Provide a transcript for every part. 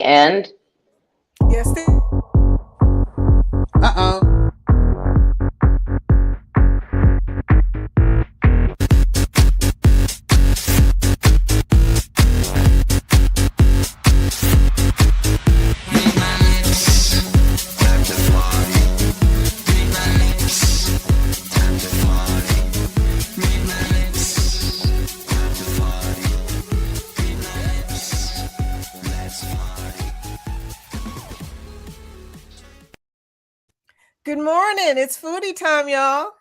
And Yes. Uh-oh. Good morning. It's foodie time, y'all.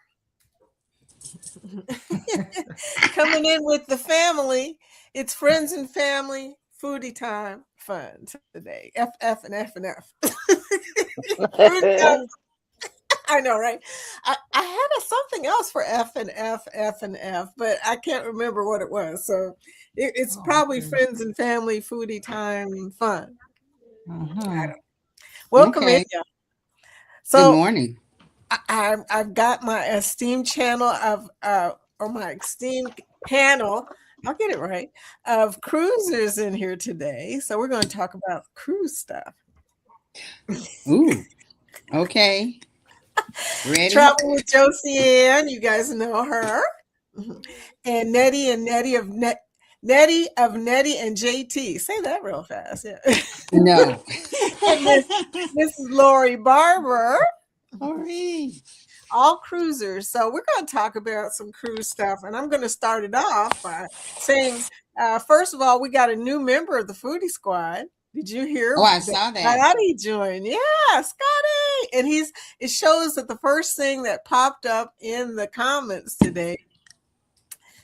Coming in with the family. It's friends and family foodie time fun today. F and F and F. Food time. I know, right? I had something else for F and F and F, but I can't remember what it was. So it's Oh, probably okay. friends and family foodie time fun. I Uh-huh. don't. Welcome in, Okay. y'all. Good So morning. I've got my esteemed channel of or my esteemed panel. I'll get it right of cruisers in here today. So we're going to talk about cruise stuff. Ooh. Okay. Ready? Travel with Josie Ann, you guys know her, mhm. And Nettie of Nettie and JT. Say that real fast, yeah. No. And Mrs. Lori Barber. All right. All cruisers. So we're going to talk about some cruise stuff, and I'm going to start it off by saying, first of all, we got a new member of the Foodie Squad. Did you hear Oh, I that saw that. Scotty joined? Yeah, Scotty, and it shows that the first thing that popped up in the comments today.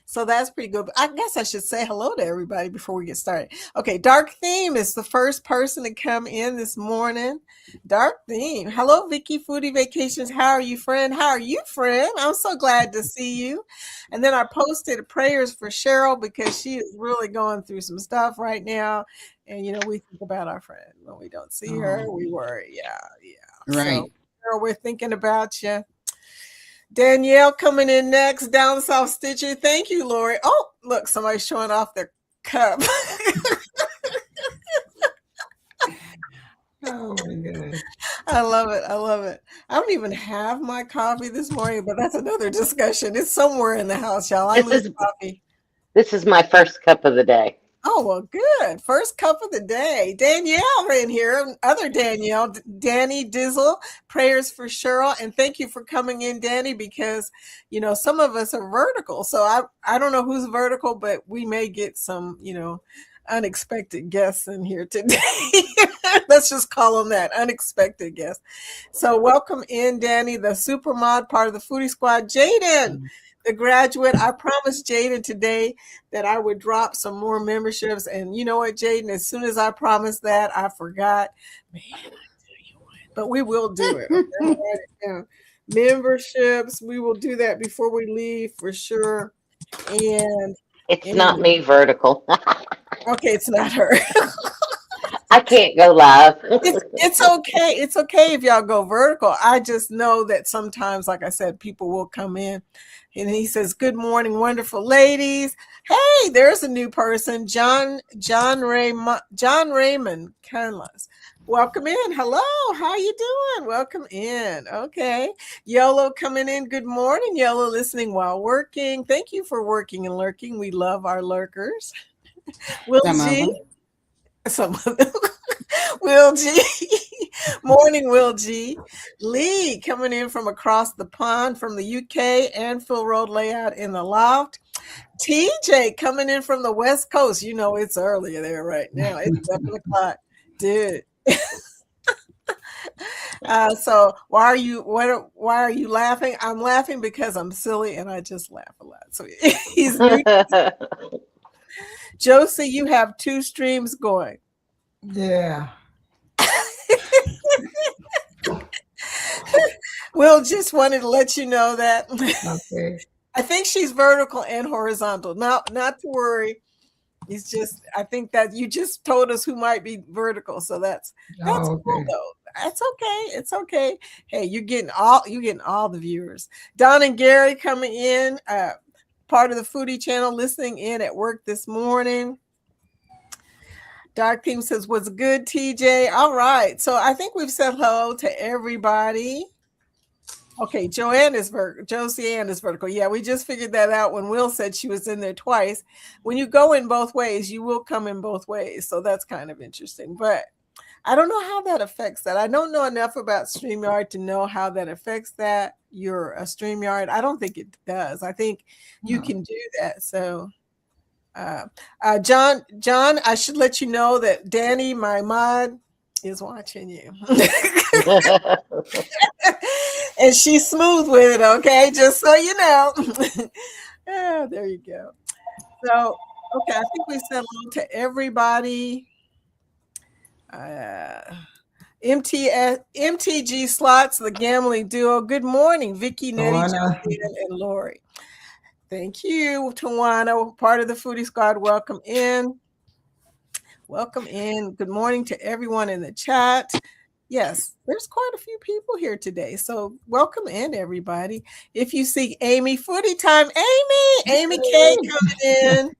So that's pretty good. But I guess I should say hello to everybody before we get started. Okay, Dark Theme is the first person to come in this morning. Dark Theme. Hello, Vicky Foodie Vacations. How are you, friend? How are you, friend? I'm so glad to see you. And then I posted prayers for Cheryl because she is really going through some stuff right now. And we think about our friend when we don't see her. Oh, We worry. Yeah, yeah. So, right. Cheryl, we're thinking about you. Danielle coming in next, down South Stitcher. Thank you, Lori. Oh, look, somebody's showing off their cup. Oh my gosh. I love it. I love it. I don't even have my coffee this morning, but that's another discussion. It's somewhere in the house, y'all. I this lose is coffee. this is my first cup of the day. Oh, well, good. First cup of the day. Danielle in here. Other Danielle, Danny Dizzle. Prayers for Cheryl. And thank you for coming in, Danny, because, some of us are vertical. So I don't know who's vertical, but we may get some, unexpected guests in here today. Let's just call them that, unexpected guests. So welcome in, Danny, the super mod part of the Foodie Squad. Jaden, the graduate. I promised Jaden today that I would drop some more memberships. And you know what, Jaden? As soon as I promised that, I forgot. Man, I tell you what. But we will do it. Okay, I'm gonna write it down. Memberships. We will do that before we leave for sure. And It's not anyway, me vertical. okay, it's not her. I can't go live. It's okay. It's okay if y'all go vertical. I just know that sometimes, like I said, people will come in and he says, "Good morning, wonderful ladies." Hey, there's a new person, John Raymond Canlas. Welcome in. Hello, how you doing? Welcome in. Okay. Yolo coming in. Good morning, Yolo, listening while working. Thank you for working and lurking. We love our lurkers. Will Some of G. them. Some of them. Will G. Morning, Will G. Lee coming in from across the pond from the UK. Anfield Road layout in the loft. TJ coming in from the West Coast. You know it's earlier there right now. It's 7 o'clock. Dude. So why are you laughing? I'm laughing because I'm silly and I just laugh a lot. So he's new. Josie, you have two streams going. Yeah. Will just wanted to let you know that. Okay. I think she's vertical and horizontal. Not to worry. It's just I think that you just told us who might be vertical, so that's Oh, cool okay. though. That's okay. It's okay. Hey, you're getting all the viewers. Don and Gary coming in, part of the Foodie channel, listening in at work this morning. Dark Theme says, "What's good, TJ?" All right. So I think we've said hello to everybody. Okay, Joseanne is vertical. Yeah, we just figured that out when Will said she was in there twice. When you go in both ways, you will come in both ways. So that's kind of interesting. But I don't know how that affects that. I don't know enough about StreamYard to know how that affects that. You're a StreamYard. I don't think it does. I think you can do that. So John, I should let you know that Danny, my mod, is watching you. And she's smooth with it, okay? Just so you know. Yeah, there you go. So, okay, I think we said hello to everybody. MTG Slots, the gambling duo. Good morning, Vicky, Nettie, Joanne, and Lori. Thank you, Tawana, part of the Foodie Squad. Welcome in. Welcome in. Good morning to everyone in the chat. Yes, there's quite a few people here today. So welcome in, everybody. If you see Amy, Foodie Time, Amy K coming in.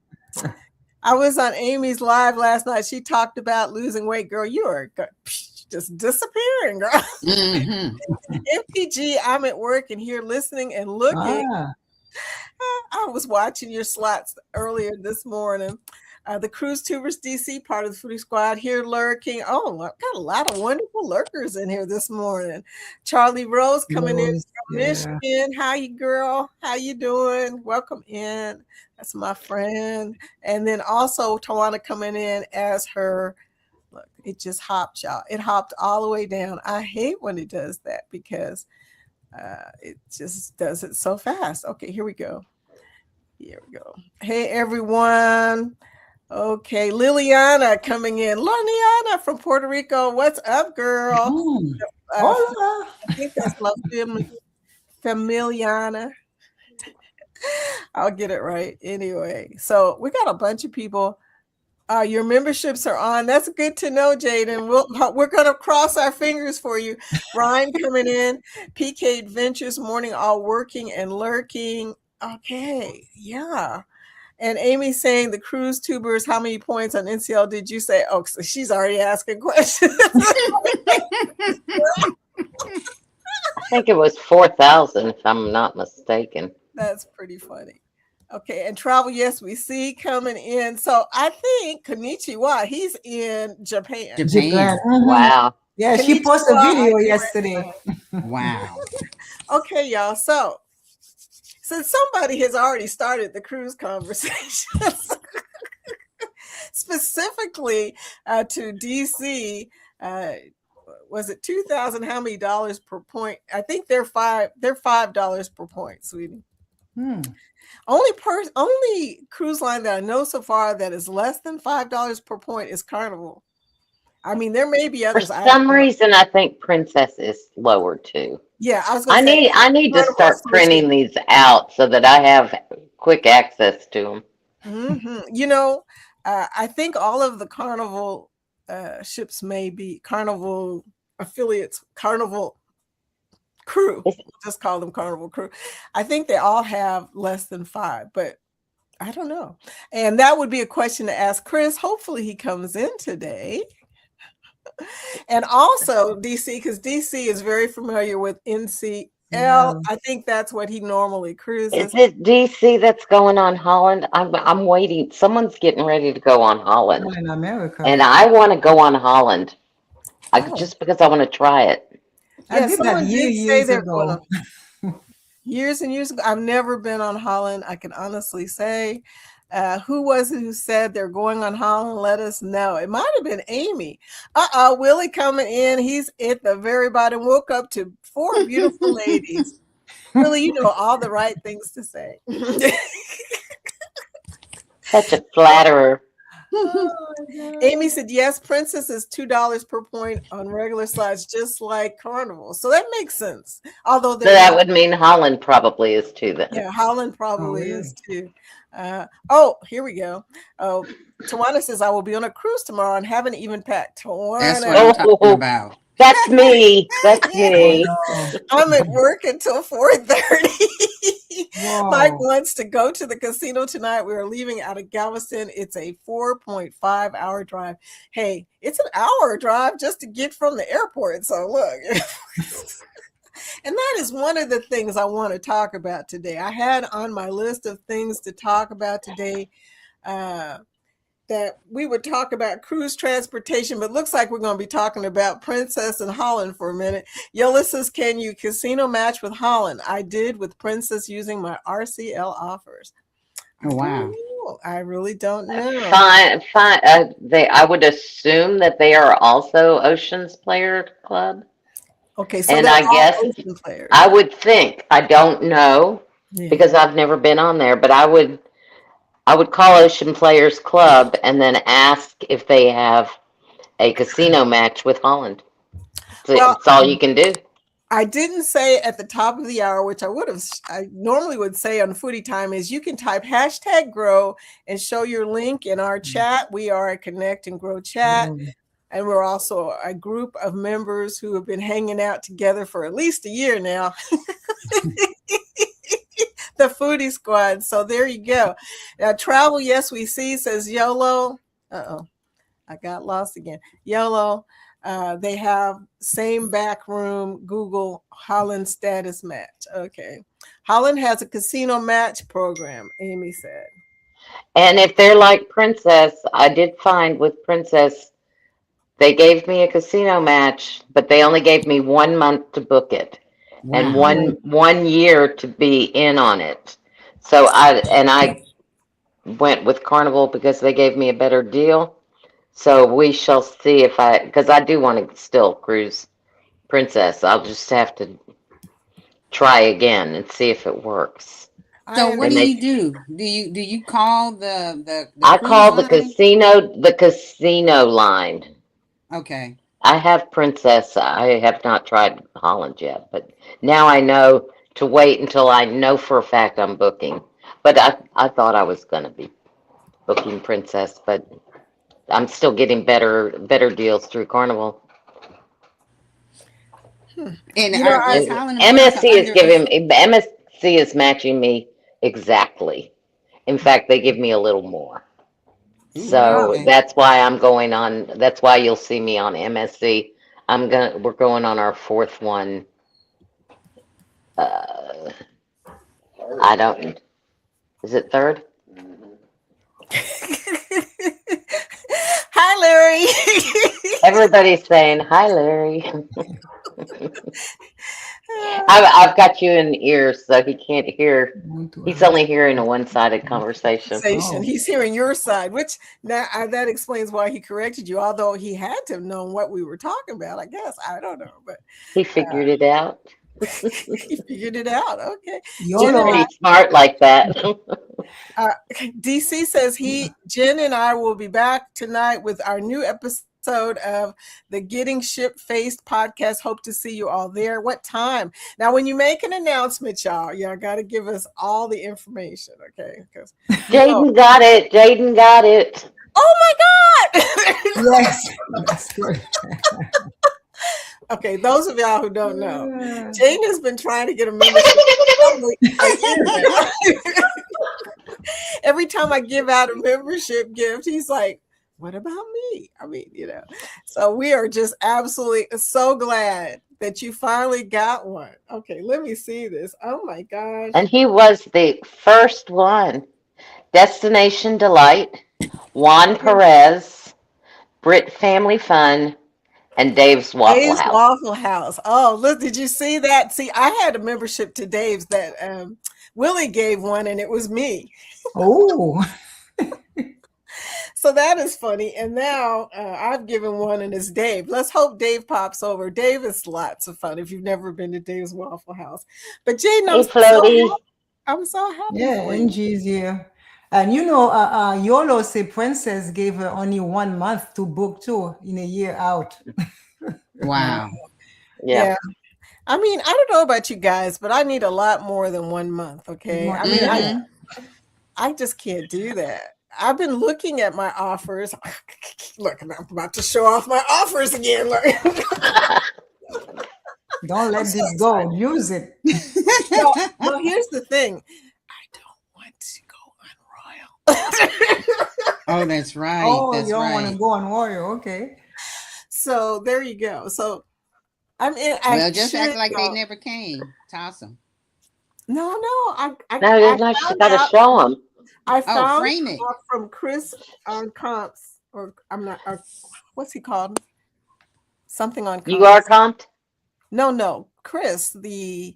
I was on Amy's live last night. She talked about losing weight. Girl, you are just disappearing, girl. MPG, I'm at work and here listening and looking. I was watching your slots earlier this morning. The Cruise Tubers DC, part of the Foodie Squad, here lurking. Oh, I've got a lot of wonderful lurkers in here this morning. Charlie Rose coming in from Michigan. Hi, girl. How you doing? Welcome in. That's my friend. And then also Tawana coming in as her. Look, it just hopped, y'all. It hopped all the way down. I hate when it does that because it just does it so fast. Okay, here we go. Here we go. Hey, everyone. Okay, Liliana coming in. Liliana from Puerto Rico. What's up, girl? I think that's La Familiana. I'll get it right. Anyway, so we got a bunch of people. Your memberships are on. That's good to know, Jaden. We're going to cross our fingers for you. Brian coming in. PK Adventures, morning all working and lurking. Okay, yeah. And Amy saying the Cruise Tubers, how many points on NCL did you say? Oh, so she's already asking questions. I think it was 4,000, if I'm not mistaken. That's pretty funny. Okay, and Travel, yes, we see coming in. So I think Konnichiwa, he's in Japan. Wow. Yeah, she posted a video yesterday. Wow. Okay, y'all. So since somebody has already started the cruise conversation, specifically to DC, was it 2,000? How many dollars per point? I think they're $5 per point, sweetie. Only cruise line that I know so far that is less than $5 per point is Carnival. I mean, there may be others. For some reason, I think Princess is lower too. Yeah, I was going to say. I need to start printing these out so that I have quick access to them. Mm-hmm. You know, I think all of the Carnival ships may be Carnival affiliates, Carnival crew. We'll just call them Carnival crew. I think they all have less than 5, but I don't know. And that would be a question to ask Chris. Hopefully he comes in today. And also DC, because DC is very familiar with NCL. Yeah. I think that's what he normally cruises. Is it DC that's going on Holland? I'm waiting. Someone's getting ready to go on Holland. In America. And I want to go on Holland. Just because I want to try it. I did that years ago. Years and years ago. I've never been on Holland, I can honestly say. Who was it who said they're going on Holland? Let us know. It might have been Amy. Willie coming in. He's at the very bottom. Woke up to 4 beautiful ladies. Willie, you know all the right things to say. Such a flatterer. Amy said, yes, Princess is $2 per point on regular slides, just like Carnival. So that makes sense. Although so that would mean Holland probably is too then. Yeah, Holland probably is too. Here we go. Tawana says, I will be on a cruise tomorrow and haven't even packed. Tawana. That's what I'm talking about. That's me. That's me. I'm at work until 4:30. Mike Wow. wants to go to the casino tonight. We are leaving out of Galveston. It's a 4.5-hour drive. Hey, it's an hour drive just to get from the airport. So look. And that is one of the things I want to talk about today. I had on my list of things to talk about today that we would talk about cruise transportation, but looks like we're going to be talking about Princess and Holland for a minute. Yola says, can you casino match with Holland? I did with Princess using my RCL offers. Oh, wow. I really don't know. Fine. I would assume that they are also Ocean's Player Club. Okay, so And they're I all guess Ocean players. I would think, I don't know because I've never been on there, but I would call Ocean Players Club and then ask if they have a casino match with Holland. That's all you can do. I didn't say at the top of the hour, which I normally would say on Foodie Time, is you can type #grow and show your link in our chat. We are a Connect and Grow chat. And we're also a group of members who have been hanging out together for at least a year now. The Foodie Squad. So there you go. Now, Travel, yes, we see, says YOLO. Uh-oh, I got lost again. YOLO. They have same back room, Google Holland status match. Okay. Holland has a casino match program, Amy said. And if they're like Princess, I did find with Princess, they gave me a casino match, but they only gave me 1 month to book it. Wow. And one year to be in on it. So I went with Carnival because they gave me a better deal. So we shall see because I do want to still cruise Princess. I'll just have to try again and see if it works. So what do you do? Do you call the I call the line? casino line. Okay. I have Princess. I have not tried Holland yet, but now I know to wait until I know for a fact I'm booking. But I thought I was going to be booking Princess, but I'm still getting better deals through Carnival. And MSC is matching me exactly. In fact, they give me a little more. So that's why I'm going on. That's why you'll see me on MSC. We're going on our fourth one. Is it third? Hi, Larry. Everybody's saying hi, Larry. I've got you in ears, so he can't hear. He's only hearing a one-sided conversation. He's hearing your side, which now that explains why he corrected you. Although he had to have known what we were talking about, I guess. I don't know, but he figured it out. He figured it out. Okay, pretty smart like that. DC says Jen and I will be back tonight with our new episode of the Getting Ship-Faced podcast. Hope to see you all there. What time? Now, when you make an announcement, y'all got to give us all the information, okay? Because Jaden got it. Jaden got it. Oh my God! Yes, that's good. Okay, those of y'all who don't know, Jane has been trying to get a membership. Every time I give out a membership gift, he's like, what about me? I mean, so we are just absolutely so glad that you finally got one. Okay, let me see this. Oh my gosh. And he was the first one. Destination Delight, Juan Perez, Brit Family Fun, and Dave's Waffle House. Waffle House. Oh, look, did you see that? See, I had a membership to Dave's that Willie gave one, and it was me. Oh. So that is funny. And now I've given one, and it's Dave. Let's hope Dave pops over. Dave is lots of fun if you've never been to Dave's Waffle House. But Jane, I'm so happy. Yeah, Angie's here. And YOLO say Princess gave her only 1 month to book too in a year out. Wow. Yeah. I mean, I don't know about you guys, but I need a lot more than 1 month. Okay. I mean, I just can't do that. I've been looking at my offers. Look, I'm about to show off my offers again. Don't let this go. Use it. Well, here's the thing. Oh, that's right. Oh, That's you don't want to right. go on warrior. Okay. So there you go. So I mean, I Well, just act should like they go. never came. Toss them. No, no, No, I no, you found got to out. show them. I Oh, found frame it. out from Chris on comps, or I'm not. What's he called? Something on You are comps. comped? No, no, Chris, the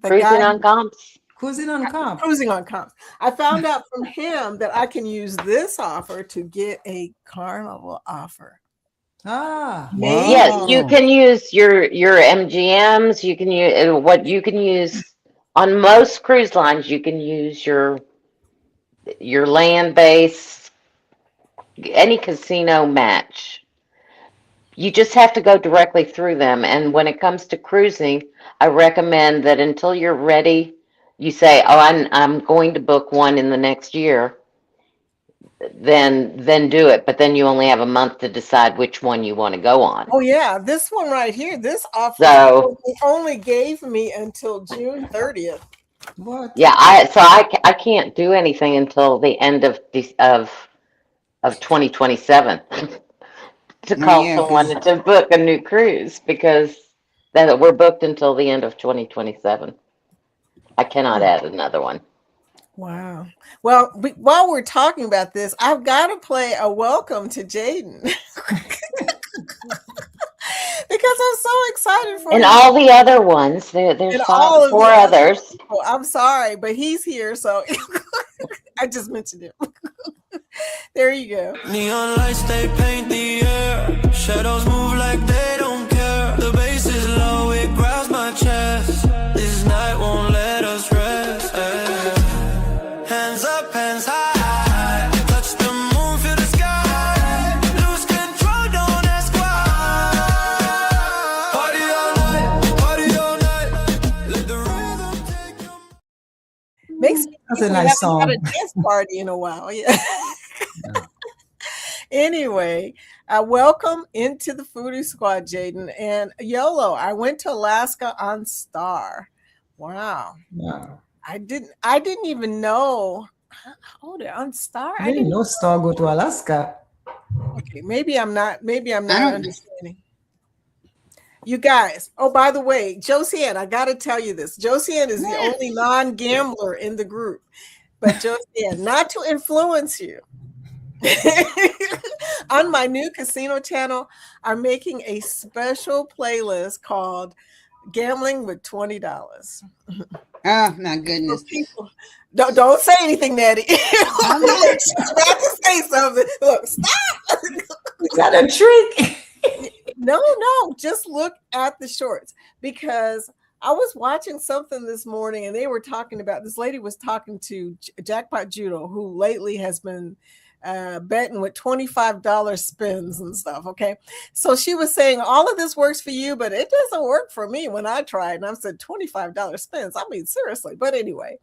guy Cruising on comps? Cruising on comp. cruising on comps. I found out from him that I can use this offer to get a carnival offer. Ah, Maybe. Yes, you Wow. can use your MGMs. You can use what you can use on most cruise lines. You can use your land base, any casino match. You just have to go directly through them. And when it comes to cruising, I recommend that until you're ready, you say, "Oh, I'm going to book one in the next year." Then do it. But then you only have a month to decide which one you want to go on. Oh yeah, this one right here. This offer So only gave me until June 30th. what? yeah, I can't do anything until the end of 2027 to Oh, call yeah, someone because to book a new cruise because that we're booked until the end of 2027. I cannot add another one. Wow. Well, while we're talking about this, I've got to play a welcome to Jaden because I'm so excited for And him all the other ones, there's and all of four the other others. people. I'm sorry, but he's here, so I just mentioned him. There you go. Neon lights, they paint the air. Shadows move like they don't care. The bass is low, it grabs my chest. This night won't let us rest. Hands up, hands high. Touch the moon, feel the sky. Lose control, don't ask why. Party all night. Let the rhythm take your Makes me That's think a we nice haven't had a song. dance party in a while. Yeah. Anyway, welcome into the Foodie Squad, Jaden and YOLO. I went to Alaska on Star. Wow. Yeah. I didn't even know. Hold it on Star. I I didn't didn't. know Star go to Alaska. Okay, maybe I'm not I don't. understanding. You guys. Oh, by the way, Josiane, I got to tell you this. Josiane is the only non-gambler in the group. But Josiane, not to influence you. On my new casino channel, I'm making a special playlist called Gambling with $20. Oh, my For goodness. people. Don't say anything, Natty. I'm not. She's about to say something. Look, stop. Is that a trick? No, just look at the shorts because I was watching something this morning and they were talking about this lady was talking to Jackpot Judo, who lately has been betting with $25 spins and stuff. Okay. So she was saying all of this works for you, but it doesn't work for me when I tried. And I said, $25 spins. I mean, seriously. But anyway,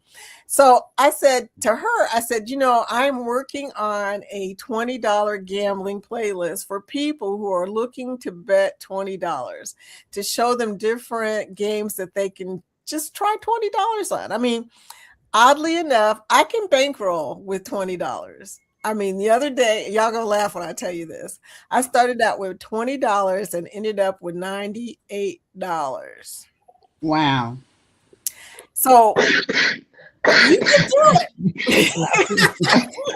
so I said to her, I said, I'm working on a $20 gambling playlist for people who are looking to bet $20 to show them different games that they can just try $20 on. I mean, oddly enough, I can bankroll with $20. I mean, the other day, y'all gonna laugh when I tell you this. I started out with $20 and ended up with $98. Wow. So you can do it.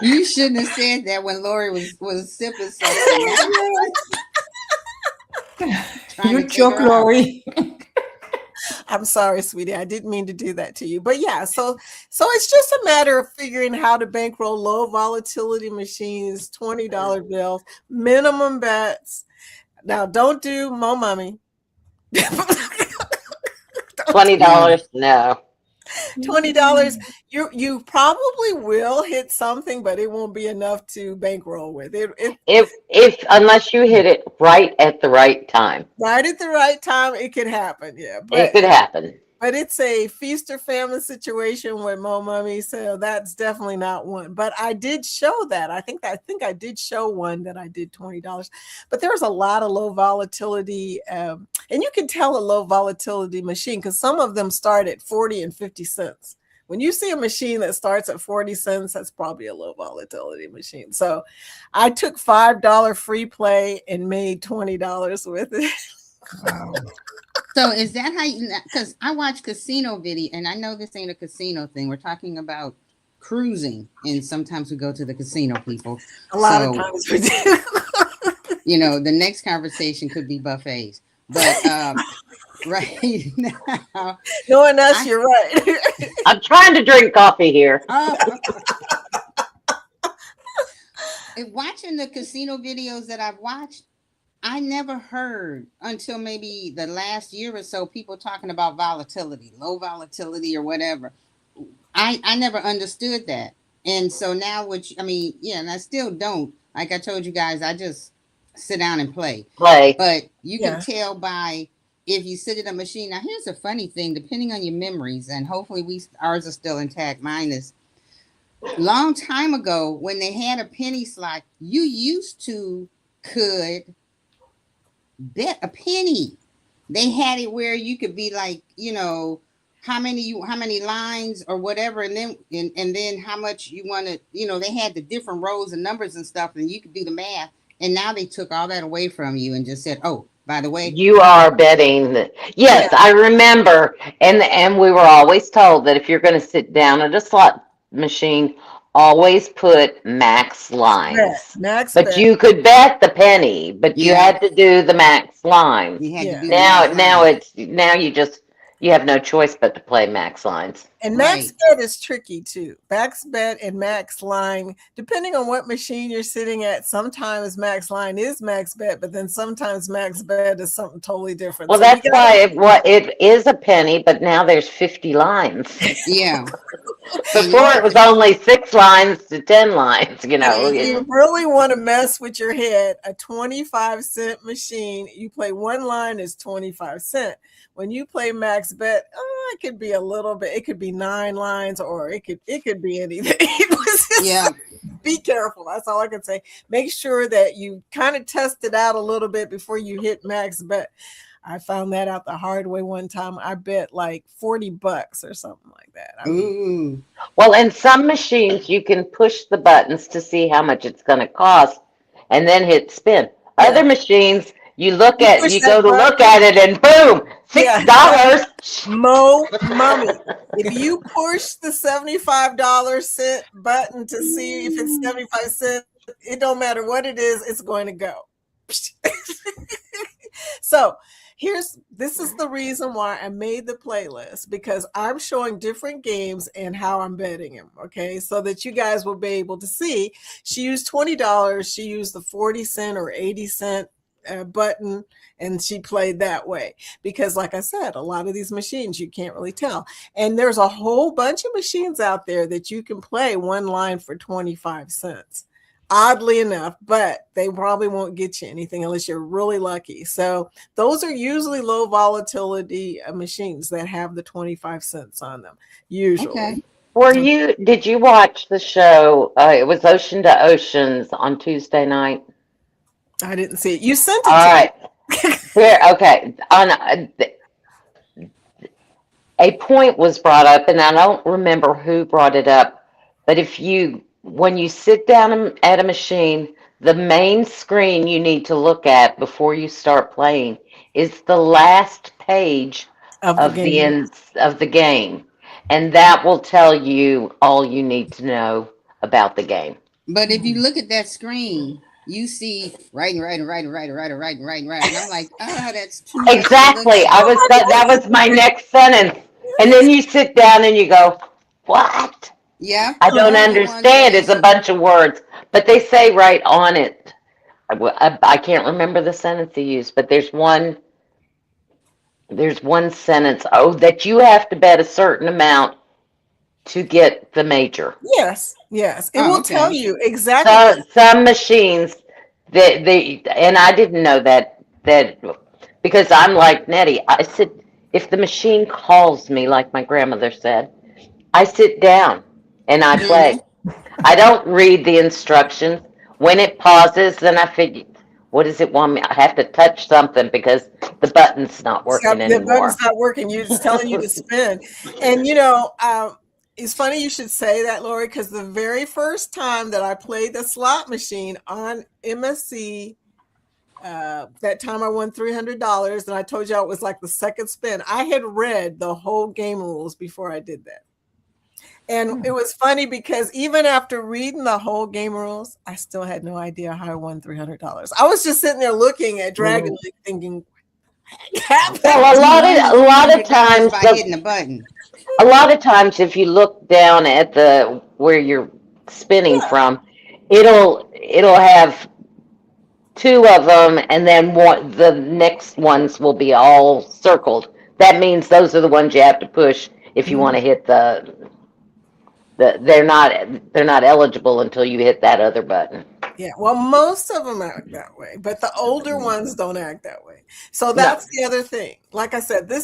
You shouldn't have said that when Lori was sipping something. Trying You to choke, figure out. Lori. I'm sorry, sweetie. I didn't mean to do that to you. But yeah, so it's just a matter of figuring how to bankroll low volatility machines, $20 bills, minimum bets. Now, don't do Mo Mummy. $20, no. $20, you probably will hit something, but it won't be enough to bankroll with. If unless you hit it right at the right time, Right at the right time, it could happen. Yeah, it could happen. but it's a feast or famine situation with Mo Mummy, so that's definitely not one. But I did show that. I think I did show one that I did $20. But there's a lot of low volatility, and you can tell a low volatility machine because some of them start at 40 and 50 cents, When you see a machine that starts at 40 cents, that's probably a low volatility machine. So I took $5 free play and made $20 with it. Wow. So is that how you? Because I watch casino video, and I know this ain't a casino thing. We're talking about cruising, and sometimes we go to the casino, people. A lot of times we do. You know, the next conversation could be buffets, but right now, knowing us, you're right. I'm trying to drink coffee here. Watching the casino videos that I've watched, I never heard until maybe the last year or so people talking about volatility, low volatility or whatever. I never understood that. And so now, and I still don't. Like I told you guys, I just sit down and play. But you can tell by if you sit at a machine. Now, here's a funny thing, depending on your memories, and hopefully ours are still intact. Mine is. Long time ago, when they had a penny slot, you used to could bet a penny. They had it where you could be like, how many lines or whatever, and then how much you wanted. They had the different rows and numbers and stuff, and you could do the math. And now they took all that away from you and just said, "Oh, by the way, you are betting." Yes, I remember, and we were always told that if you're going to sit down at a slot machine, always put max lines. But you could bet the penny, but you had to do the max line. You had to do now you have no choice but to play max lines. And max bet is tricky too. Max bet and max line, depending on what machine you're sitting at, sometimes max line is max bet, but then sometimes max bet is something totally different. Well, that's why it is a penny, but now there's 50 lines. Yeah. Before it was only 6 lines to 10 lines, If you really want to mess with your head, a 25-cent machine, you play one line is 25 cents. When you play max bet, it could be a little bit. It could be 9 lines, or it could be anything. Be careful. That's all I can say. Make sure that you kind of test it out a little bit before you hit max bet. I found that out the hard way one time. I bet like $40 or something like that. Well, in some machines, you can push the buttons to see how much it's going to cost and then hit spin. Other machines, you go to look at it and boom, $6. Mo mummy. If you push the $75 button to see if it's 75 cents, it don't matter what it is, it's going to go. So this is the reason why I made the playlist, because I'm showing different games and how I'm betting them. Okay. So that you guys will be able to see. She used $20. She used the 40 cent or 80 cent button, and she played that way, because like I said, a lot of these machines you can't really tell, and there's a whole bunch of machines out there that you can play one line for 25 cents, oddly enough, but they probably won't get you anything unless you're really lucky. So those are usually low volatility machines that have the 25 cents on them usually. Did you watch the show? It was Ocean to Oceans on Tuesday night. I didn't see it. You sent it all to right. Here, okay. A point was brought up, and I don't remember who brought it up, but when you sit down at a machine, the main screen you need to look at before you start playing is the last page of the game, and that will tell you all you need to know about the game. But if you look at that screen, you see right. And I'm like, that's too much. Exactly. That was my next sentence. And then you sit down and you go, what? Yeah. I don't understand. It's a bunch of words. But they say right on it. I can't remember the sentence they used, but there's one sentence, that you have to bet a certain amount to get the major. Yes. It will tell you exactly. Some machines, and I didn't know that because I'm like Nettie. I said, if the machine calls me, like my grandmother said, I sit down and I play. I don't read the instructions. When it pauses, then I figure, what does it want me? I have to touch something because the button's not working anymore. The button's not working. It's telling you to spin. And It's funny you should say that, Lori, because the very first time that I played the slot machine on MSC, that time I won $300, and I told you it was like the second spin. I had read the whole game rules before I did that. And it was funny because even after reading the whole game rules, I still had no idea how I won $300. I was just sitting there looking at Dragon League thinking, well, a lot of times, by hitting the button. a lot of times, if you look down at the where you're spinning from, it'll have two of them, and then the next ones will be all circled. That means those are the ones you have to push if you want to hit they're not eligible until you hit that other button. Yeah, well, most of them act that way, but the older ones don't act that way. So that's the other thing. Like I said, would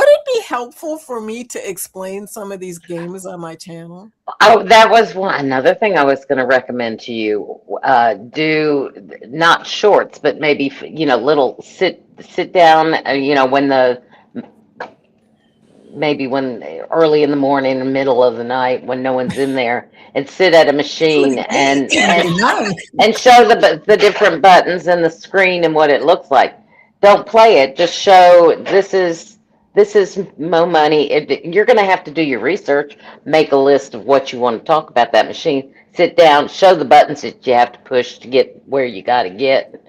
it be helpful for me to explain some of these games on my channel? Oh, that was another thing I was going to recommend to you. Do not shorts, but maybe, little sit down, when early in the morning and middle of the night when no one's in there, and sit at a machine and show the different buttons and the screen and what it looks like. Don't play it. Just show this is Mo Money. You're going to have to do your research, make a list of what you want to talk about that machine, sit down, show the buttons that you have to push to get where you got to get.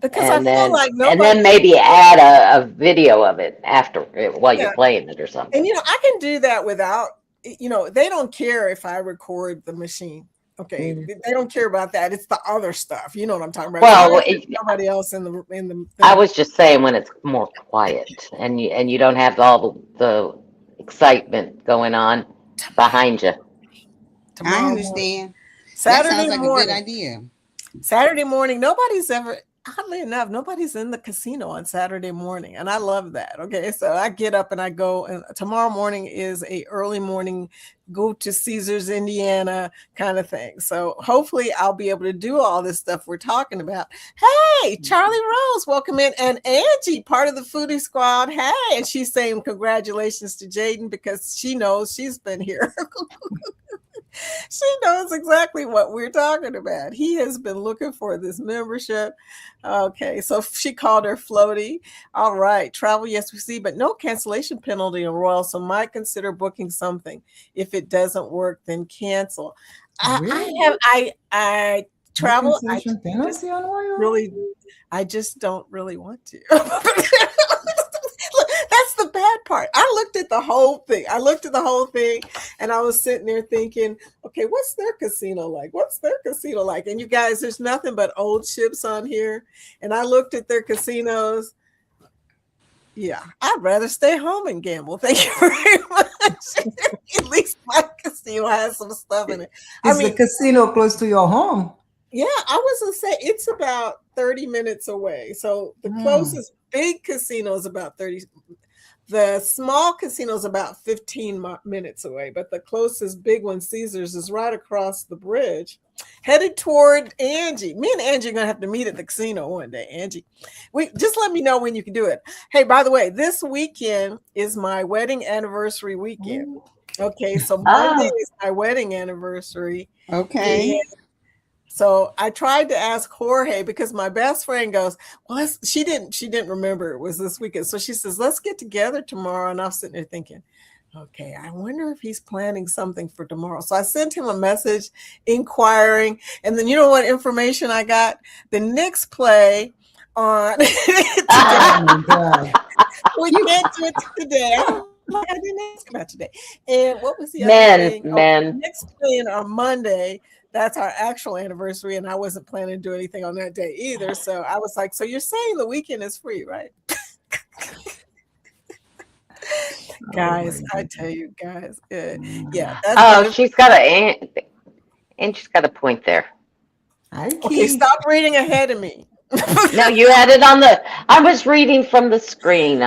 Because I feel like and then maybe add a video of it after while you're playing it or something. And I can do that without, they don't care if I record the machine. Okay, they don't care about that. It's the other stuff. You know what I'm talking about. Well, nobody else in the thing. I was just saying when it's more quiet and you don't have all the excitement going on behind you. I understand. Saturday that sounds like morning, a good idea. Saturday morning, oddly enough, nobody's in the casino on Saturday morning. And I love that. Okay. So I get up and I go, and tomorrow morning is a early morning, go to Caesars, Indiana kind of thing. So hopefully I'll be able to do all this stuff we're talking about. Hey, Charlie Rose, welcome in. And Angie, part of the Foodie Squad. Hey, and she's saying congratulations to Jaden because she knows she's been here. She knows exactly what we're talking about. He has been looking for this membership. Okay, so she called her floaty. All right, travel, yes, we see, but no cancellation penalty on Royal, so might consider booking something. If it doesn't work, then cancel. Really? I travel. I just don't really want to. That's the bad part. I looked at the whole thing. And I was sitting there thinking, okay, what's their casino like? And you guys, there's nothing but old ships on here. And I looked at their casinos. Yeah, I'd rather stay home and gamble. Thank you very much. At least my casino has some stuff in it. Is the casino close to your home? Yeah, I was going to say it's about 30 minutes away. So the closest big casino is about 30. The small casino is about 15 minutes away, but the closest big one, Caesars, is right across the bridge, headed toward Angie. Me and Angie are going to have to meet at the casino one day, Angie. Just let me know when you can do it. Hey, by the way, this weekend is my wedding anniversary weekend. Okay, so Monday is my wedding anniversary. Okay. And so I tried to ask Jorge because my best friend goes, well, she didn't remember it was this weekend. So she says, let's get together tomorrow. And I'm sitting there thinking, okay, I wonder if he's planning something for tomorrow. So I sent him a message inquiring. And then you know what information I got? The Knicks play on today. Oh my God. We can't do it today. I didn't ask about today. And what was the other thing? The Knicks playing on Monday. That's our actual anniversary, and I wasn't planning to do anything on that day either. So I was like, so you're saying the weekend is free, right? Guys, I tell you guys, yeah. She's got a point there. Okay, stop reading ahead of me. No, you had it on I was reading from the screen.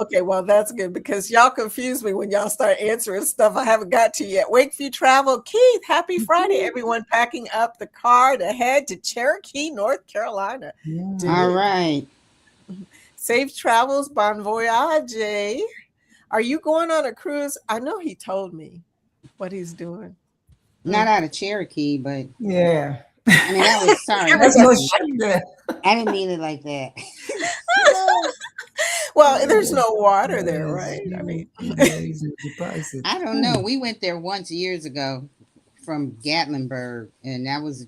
Okay, well, that's good because y'all confuse me when y'all start answering stuff I haven't got to yet. Wakeview Travel, Keith, happy Friday, everyone packing up the car to head to Cherokee, North Carolina. All right. Safe travels, bon voyage. Are you going on a cruise? I know he told me what he's doing. Not out of Cherokee, but Yeah. I mean, that was sorry. There's no ship there. I didn't mean it like that. Well, there's no water there, right? I mean, there is no deposit. I don't know. We went there once years ago from Gatlinburg, and that was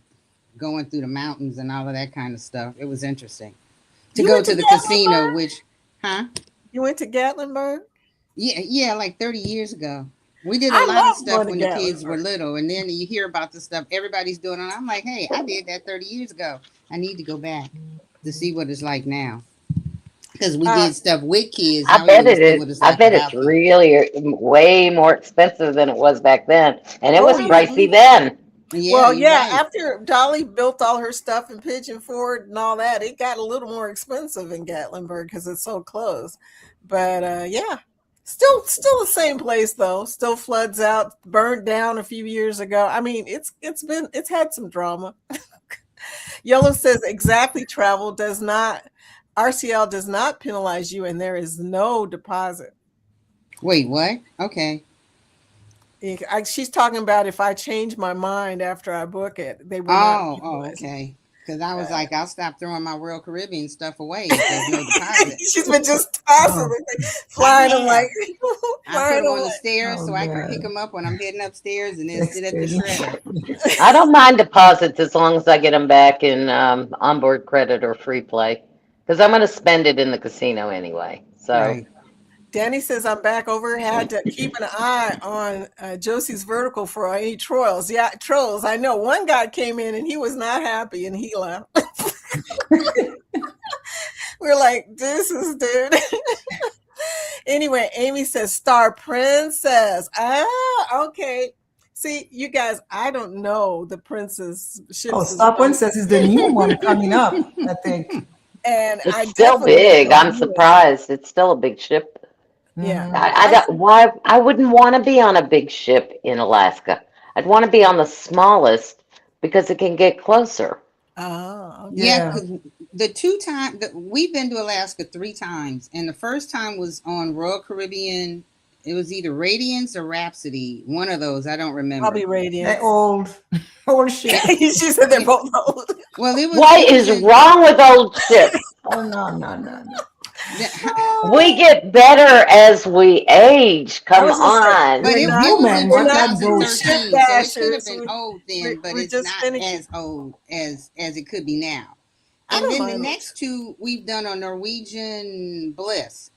going through the mountains and all of that kind of stuff. It was interesting to You go went to to the Gatlinburg? casino, which, huh? You went to Gatlinburg? Yeah, like 30 years ago. We did I a lot love of stuff going when to the kids were Gatlinburg. little, and then you hear about the stuff everybody's doing, and I'm like, hey, I did that 30 years ago. I need to go back to see what it's like now. Because we did stuff with kids. I Now we bet want to it see is. what it's I like bet it's without kids. really way more expensive than it was back then, and it was Oh, pricey then. Yeah, well, you're yeah, right. after Dolly built all her stuff in Pigeon Forge and all that, it got a little more expensive in Gatlinburg because it's so close. But yeah, still the same place though. Still floods out, burned down a few years ago. I mean, it's had some drama. Yellow says exactly travel does not RCL does not penalize you and there is no deposit. Wait, what? Okay. She's talking about if I change my mind after I book it, they will not penalize me. Okay. Because I was like, I'll stop throwing my Royal Caribbean stuff away if there's no deposit. She's been just tossing it, flying them like I put them on away. the stairs so I can pick them up when I'm heading upstairs and then sit at the shredder. I don't mind deposits as long as I get them back in onboard credit or free play, because I'm going to spend it in the casino anyway. So. Right. Danny says I'm back over. Had to keep an eye on Josie's vertical for any trolls. Yeah, trolls. I know one guy came in and he was not happy and he left. We're like, this is dude. Anyway, Amy says Star Princess. Ah, okay. See, you guys, I don't know the princess ships. Oh, Star Princess is the new one coming up, I think. And It's still big. I'm surprised. It's still a big ship. Yeah. I wouldn't want to be on a big ship in Alaska. I'd want to be on the smallest because it can get closer. Oh, okay. Yeah, 'cause the 2 times we've been to Alaska 3 times, and the first time was on Royal Caribbean. It was either Radiance or Rhapsody. One of those, I don't remember. Probably Radiance. They're old shit. She said they're both old. Well, it was. What is wrong with old ships? Oh, no. We get better as we age. Come on. But it We're was in we're not 2013, those so it could have bashers. been old then, but we're it's just not finicky. as old as it could be now. I And don't then the mind it. next 2 we've done on Norwegian Bliss,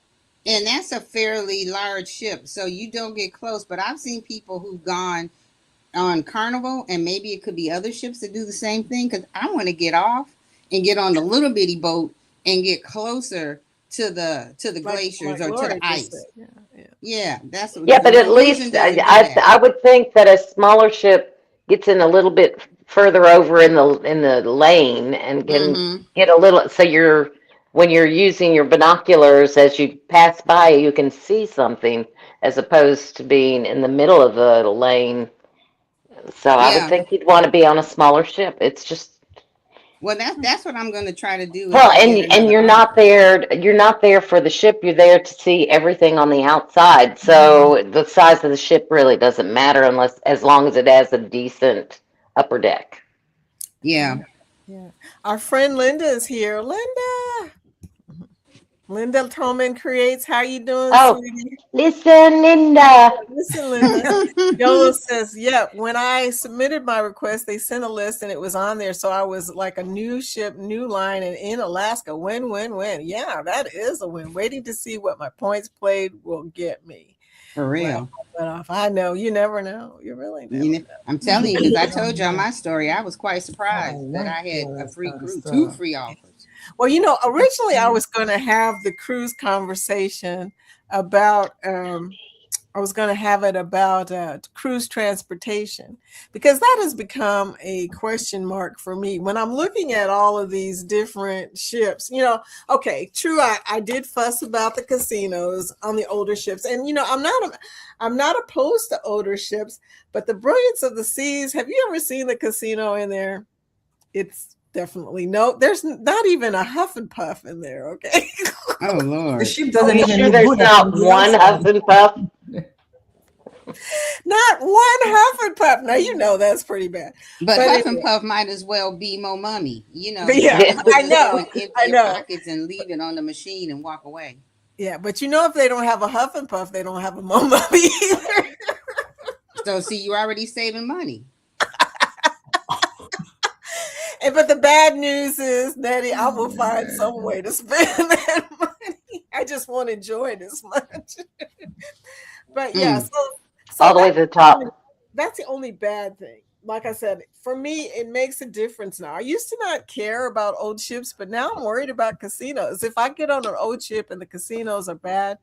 and that's a fairly large ship, so you don't get close. But I've seen people who've gone on Carnival, and maybe it could be other ships that do the same thing. Because I want to get off and get on the little bitty boat and get closer to the glaciers or to the ice. Yeah, that's what. Yeah, but at least I would think that a smaller ship gets in a little bit further over in the lane and can get a little. So when you're using your binoculars as you pass by, you can see something as opposed to being in the middle of the lane. So I would think you'd want to be on a smaller ship. It's just. Well, that's what I'm going to try to do. Well, and you're not there for the ship. You're there to see everything on the outside. So the size of the ship really doesn't matter as long as it has a decent upper deck. Yeah. Our friend Linda is here. Linda Tolman creates. How you doing, sweetie? Listen, Linda. Listen, Linda. Yolo says, when I submitted my request, they sent a list and it was on there. So I was like a new ship, new line, and in Alaska. Win, win, win. Yeah, that is a win. Waiting to see what my points played will get me. For real. But I know, you never know. You really never know. I'm telling you, because I told y'all my story. I was quite surprised that I had a free cruise, 2 free offers. Well, originally I was going to have the cruise conversation about, I was going to have it about cruise transportation, because that has become a question mark for me when I'm looking at all of these different ships. Okay, true. I did fuss about the casinos on the older ships, and I'm not opposed to older ships, but the Brilliance of the Seas. Have you ever seen the casino in there? definitely no. There's not even a huff and puff in there. Okay. Oh The Lord. ship Are doesn't you even sure look there's good not from the one outside. huff and puff? Not one huff and puff. Now you know that's pretty bad. But But Huff and anyway, Puff might as well be Mo Mummy. You know, but you yeah, might as well I just go know, and empty I your know. pockets and leave it on the machine and walk away. Yeah, but you know, if they don't have a huff and puff, they don't have a mama either. So see, you're already saving money. And but the bad news is, Nettie, I will find some way to spend that money. I just won't enjoy it as much. But yeah, Mm. so All the way to the top. that's the only bad thing. Like I said, for me, it makes a difference now. I used to not care about old ships, but now I'm worried about casinos. If I get on an old ship and the casinos are bad,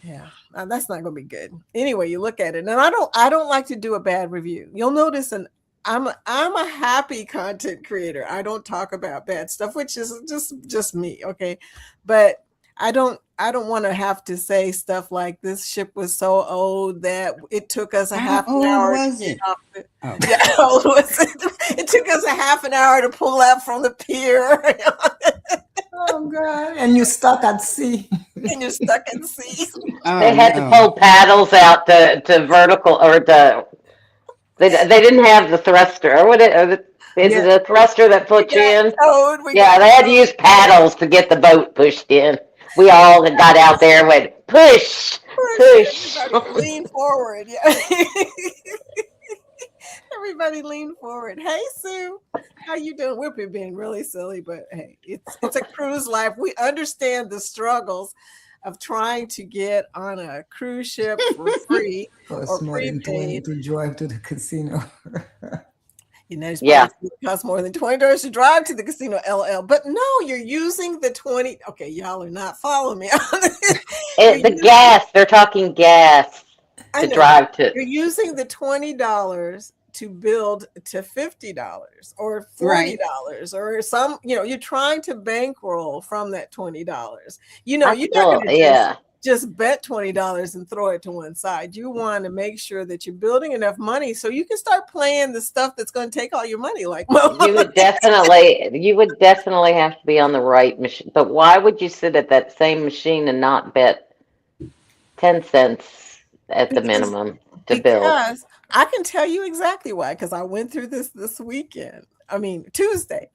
yeah, that's not going to be good. Anyway, you look at it, and I don't like to do a bad review. You'll notice, and I'm a happy content creator. I don't talk about bad stuff, which is just me, okay? But I don't want to have to say stuff like this ship was so old that it took us a How half an old hour was to get it? off the, Oh. yeah, how old was it? It took us a half an hour to pull out from the pier. Oh God! And you stuck at sea. And you're stuck at sea. They Oh had to no. pull paddles out to vertical or to. They didn't have the thruster. Or is Yeah, it a thruster that we puts you got in? towed. We Yeah, got they had to towed. use paddles to get the boat pushed in. We all got out there and went, push, push. Everybody lean forward. Yeah. Everybody lean forward. Hey Sue, how you doing? We're being really silly, but hey, it's a cruise life. We understand the struggles of trying to get on a cruise ship for free or Costs more than 20 prepaid. to drive to the casino. You know, it's Yeah. probably costs more than $20 to drive to the casino, LL. But no, you're using the 20. Okay, y'all are not following me on this. The gas, they're talking gas I to know. drive to. You're using the $20 to build to $50 or Right. $40 or some, you're trying to bankroll from that $20. You're not Still, going to yeah. just bet $20 and throw it to one side. You want to make sure that you're building enough money so you can start playing the stuff that's going to take all your money, like You would definitely have to be on the right machine. But why would you sit at that same machine and not bet 10 cents at the minimum to build? Because I can tell you exactly why, because I went through this weekend. I mean, Tuesday,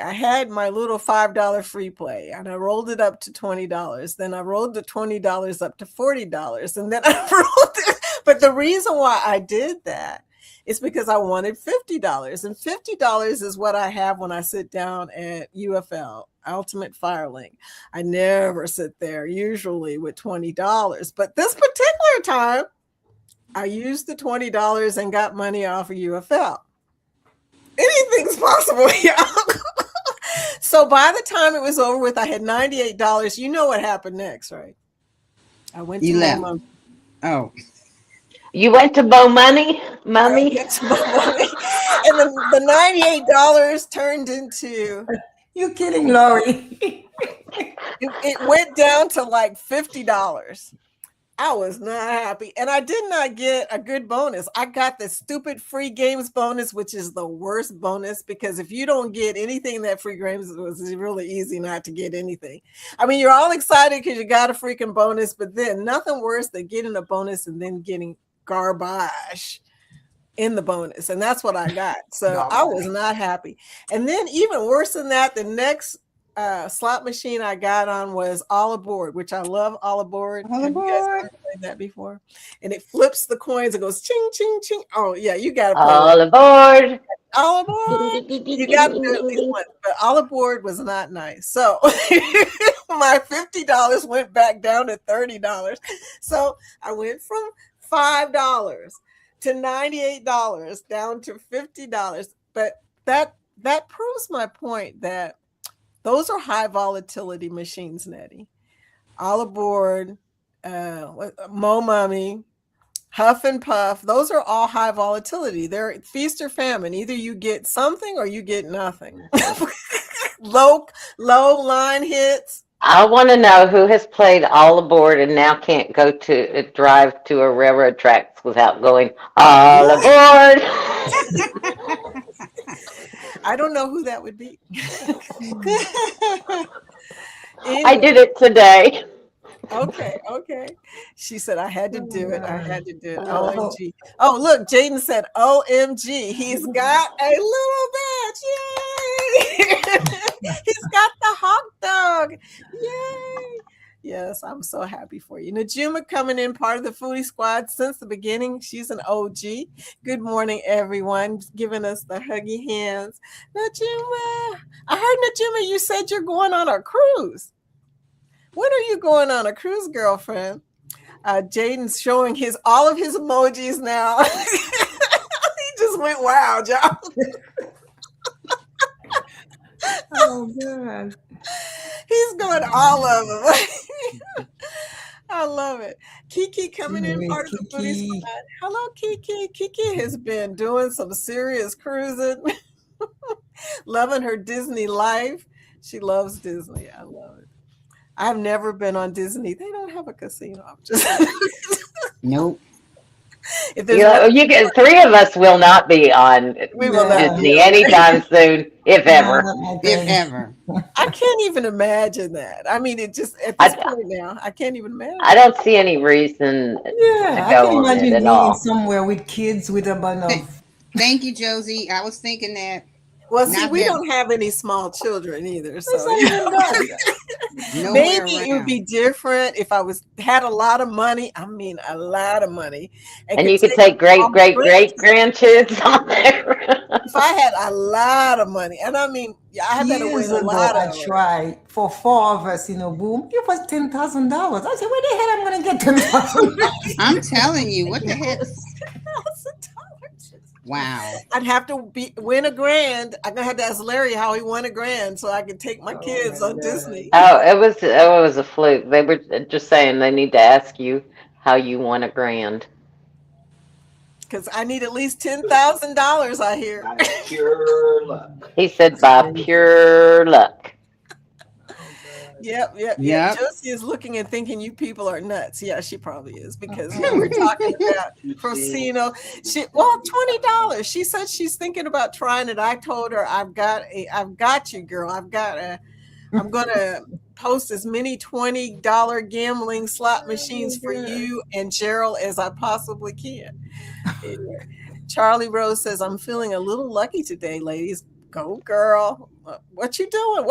I had my little $5 free play and I rolled it up to $20. Then I rolled the $20 up to $40. And then I rolled it. But the reason why I did that is because I wanted $50. And $50 is what I have when I sit down at UFL, Ultimate Firelink. I never sit there usually with $20. But this particular time, I used the $20 and got money off of UFL. Anything's possible, y'all. So by the time it was over with, I had $98. You know what happened next, right? I went to You left. Momo. Oh. You went to Mo Money? I Mummy? went to Momo. And the $98 turned into. You kidding, Lori? It went down to like $50. I was not happy. And I did not get a good bonus. I got the stupid free games bonus, which is the worst bonus because if you don't get anything in that free games, it was really easy not to get anything. I mean, you're all excited because you got a freaking bonus, but then nothing worse than getting a bonus and then getting garbage in the bonus. And that's what I got. So I was not happy. And then even worse than that, the next slot machine I got on was All Aboard, which I love. All Aboard. All Have you guys Aboard. ever played that before? And it flips the coins. It goes ching, ching, ching. Oh, yeah, you got to play All aboard. All Aboard. You got to do at least once. But All Aboard was not nice. So my $50 went back down to $30. So I went from $5 to $98 down to $50. But that proves my point that those are high volatility machines, Nettie. All Aboard, Mo Mummy, Huff and Puff. Those are all high volatility. They're feast or famine. Either you get something or you get nothing. low line hits. I want to know who has played All Aboard and now can't go to drive to a railroad tracks without going All Aboard. I don't know who that would be. I did it today. Okay. She said, I had to do it. I had to do it. Oh, OMG. Oh, look, Jaden said, OMG. He's got a little badge. Yay. He's got the hot dog. Yay. Yes, I'm so happy for you. Najuma coming in, part of the Foodie Squad since the beginning. She's an OG. Good morning, everyone. Giving us the huggy hands. Najuma. I heard, Najuma, you said you're going on a cruise. When are you going on a cruise, girlfriend? Jaden's showing all of his emojis now. He just went wild, y'all. oh God. He's doing all of them. I love it. Kiki coming in, Anyway, part of the Foodie Kiki. Squad. Hello, Kiki. Kiki has been doing some serious cruising, loving her Disney life. She loves Disney. I love it. I've never been on Disney. They don't have a casino. I'm just Nope. if there's You get 3 of us will not be on we will not Disney be. anytime soon, if No, ever. not my If thing. ever. I can't even imagine that. I mean, it just at I, this point now, I can't even imagine. I don't see any reason to Yeah, I go can on it imagine at being all. somewhere with kids with a bunch of. Thank you, Josie. I was thinking that. Well, see, Not we that don't have any small children either, It's so not even that. nowhere maybe it would around. be different if I had a lot of money. I mean, a lot of money, And you could take all great, my great, great grandkids on there. If I had a lot of money, and I mean, I better win Years a ago, lot I of it. tried for 4 of us, boom, it was $10,000. I said, where the hell am I going to get $10,000? I'm telling you, what the heck? $1,000. Wow. I'd have to win a grand. I'm gonna have to ask Larry how he won a grand so I can take my kids my on God. Disney. Oh, it was a fluke. They were just saying they need to ask you how you won a grand. Because I need at least $10,000, I hear. By pure luck. He said by pure luck. Yep. Yep. Josie is looking and thinking you people are nuts. Yeah, she probably is because we're talking about casino. Well, $20. She said she's thinking about trying it. I told her I've got you, girl. I'm gonna post as many $20 gambling slot machines for you and Gerald as I possibly can. Anyway, Charlie Rose says, I'm feeling a little lucky today, ladies. Go, girl. What you doing?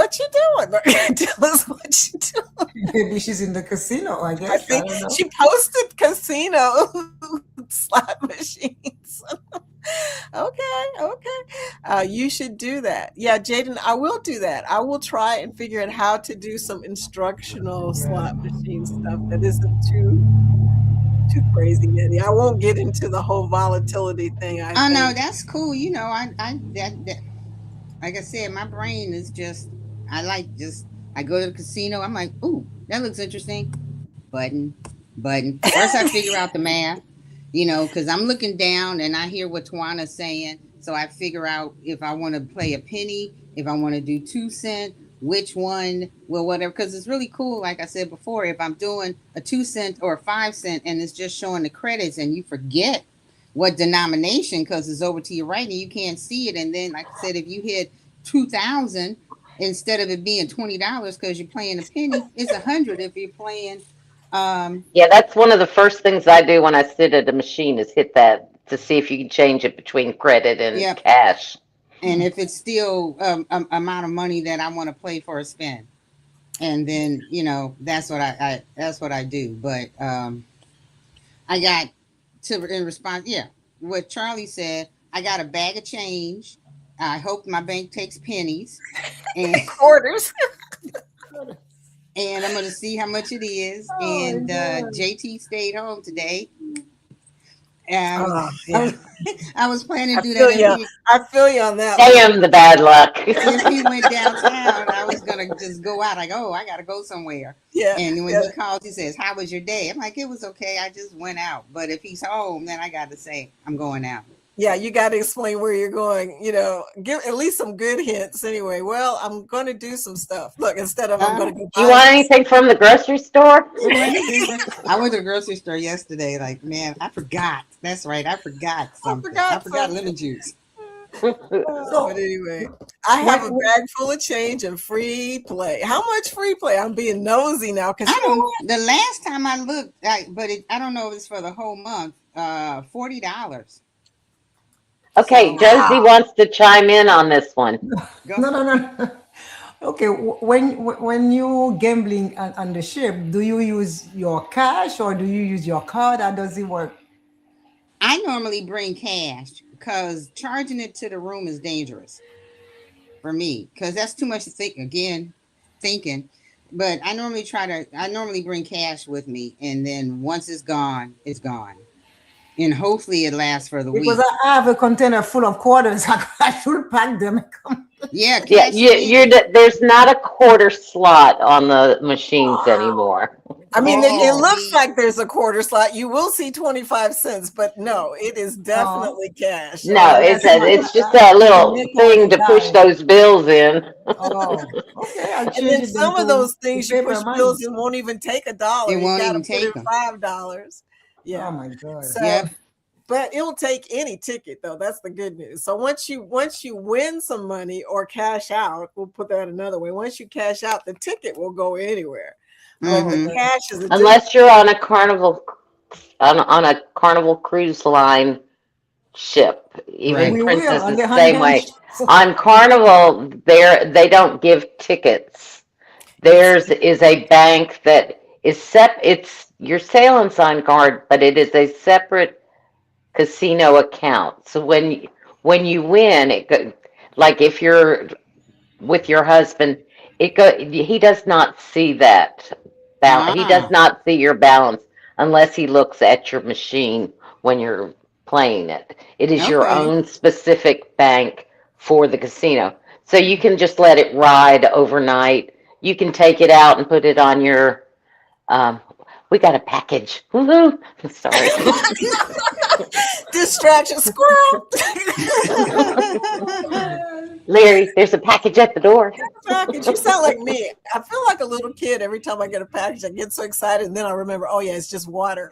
Tell us what you doing. Maybe she's in the casino, I guess. I think don't know. she posted casino slot machines. Okay. You should do that. Yeah, Jaden, I will do that. I will try and figure out how to do some instructional slot machine stuff that isn't too crazy, Eddie. I won't get into the whole volatility thing. Oh no, that's cool. Like I said, my brain is just. I go to the casino. I'm like, ooh, that looks interesting. Button. First, I figure out the math. Because I'm looking down and I hear what Tawana's saying. So I figure out if I want to play a penny, if I want to do 2 cent, which one, well, whatever. Because it's really cool, like I said before, if I'm doing a 2 cent or a 5 cent and it's just showing the credits and you forget what denomination because it's over to your right and you can't see it. And then, like I said, if you hit 2,000, instead of it being $20 because you're playing a penny, it's 100 if you're playing. Yeah, that's one of the first things I do when I sit at a machine is hit that to see if you can change it between credit and cash. And if it's still amount of money that I want to play for a spin, and then that's what I do. But I got in response, what Charlie said. I got a bag of change. I hope my bank takes pennies and quarters. And I'm going to see how much it is. And JT stayed home today. I was planning to do that. I feel you on that. Damn the bad luck. If he went downtown, I was going to just go out. Like, I got to go somewhere. Yeah. And when he calls, he says, how was your day? I'm like, it was okay. I just went out. But if he's home, then I got to say, I'm going out. Yeah, you got to explain where you're going, give at least some good hints anyway. Well, I'm going to do some stuff. Look, instead of I'm going to go. Do you want anything from the grocery store? I went to the grocery store yesterday. Like, man, I forgot. That's right. I forgot something. I forgot lemon juice. But anyway, I have a bag full of change and free play. How much free play? I'm being nosy now because I don't. The last time I looked, I don't know if it's for the whole month. $40. Okay, So- Josie wants to chime in on this one. No. Okay, when you gambling on the ship, do you use your cash or do you use your card? How does it work? I normally bring cash because charging it to the room is dangerous for me because that's too much to think. Again, thinking. But I normally bring cash with me, and then once it's gone, and hopefully it lasts for the Because week. I have a container full of quarters. I should pack them. Yeah, Yeah, cash it in. there's not a quarter slot on the machines anymore. I mean, Oh, it looks see. like there's a quarter slot. You will see 25 cents, but no, it is definitely cash. No, it's just a little thing to push those bills in. Oh, okay. I'll And change then it some of to those things you paper push money. bills in won't even take $1. It You won't got to even put take in them. $5. Yeah. Oh my God. So, Yep. but it'll take any ticket though. That's the good news. So once you win some money or cash out, we'll put that another way. Once you cash out, the ticket will go anywhere. But the cash is a Unless you're on a Carnival on a Carnival cruise line ship. Even We will Princess on is the the same way. On Carnival, they don't give tickets. Theirs is a bank that is it's your sail and sign card, but it is a separate casino account. So when you win, like if you're with your husband, he does not see that he does not see your balance unless he looks at your machine when you're playing it. It is your Okay. own specific bank for the casino. So you can just let it ride overnight. You can take it out and put it on your we got a package. Woohoo! Sorry. distraction. Squirrel. Larry, there's a package at the door. Package. You sound like me. I feel like a little kid every time I get a package. I get so excited, and then I remember, oh yeah, it's just water.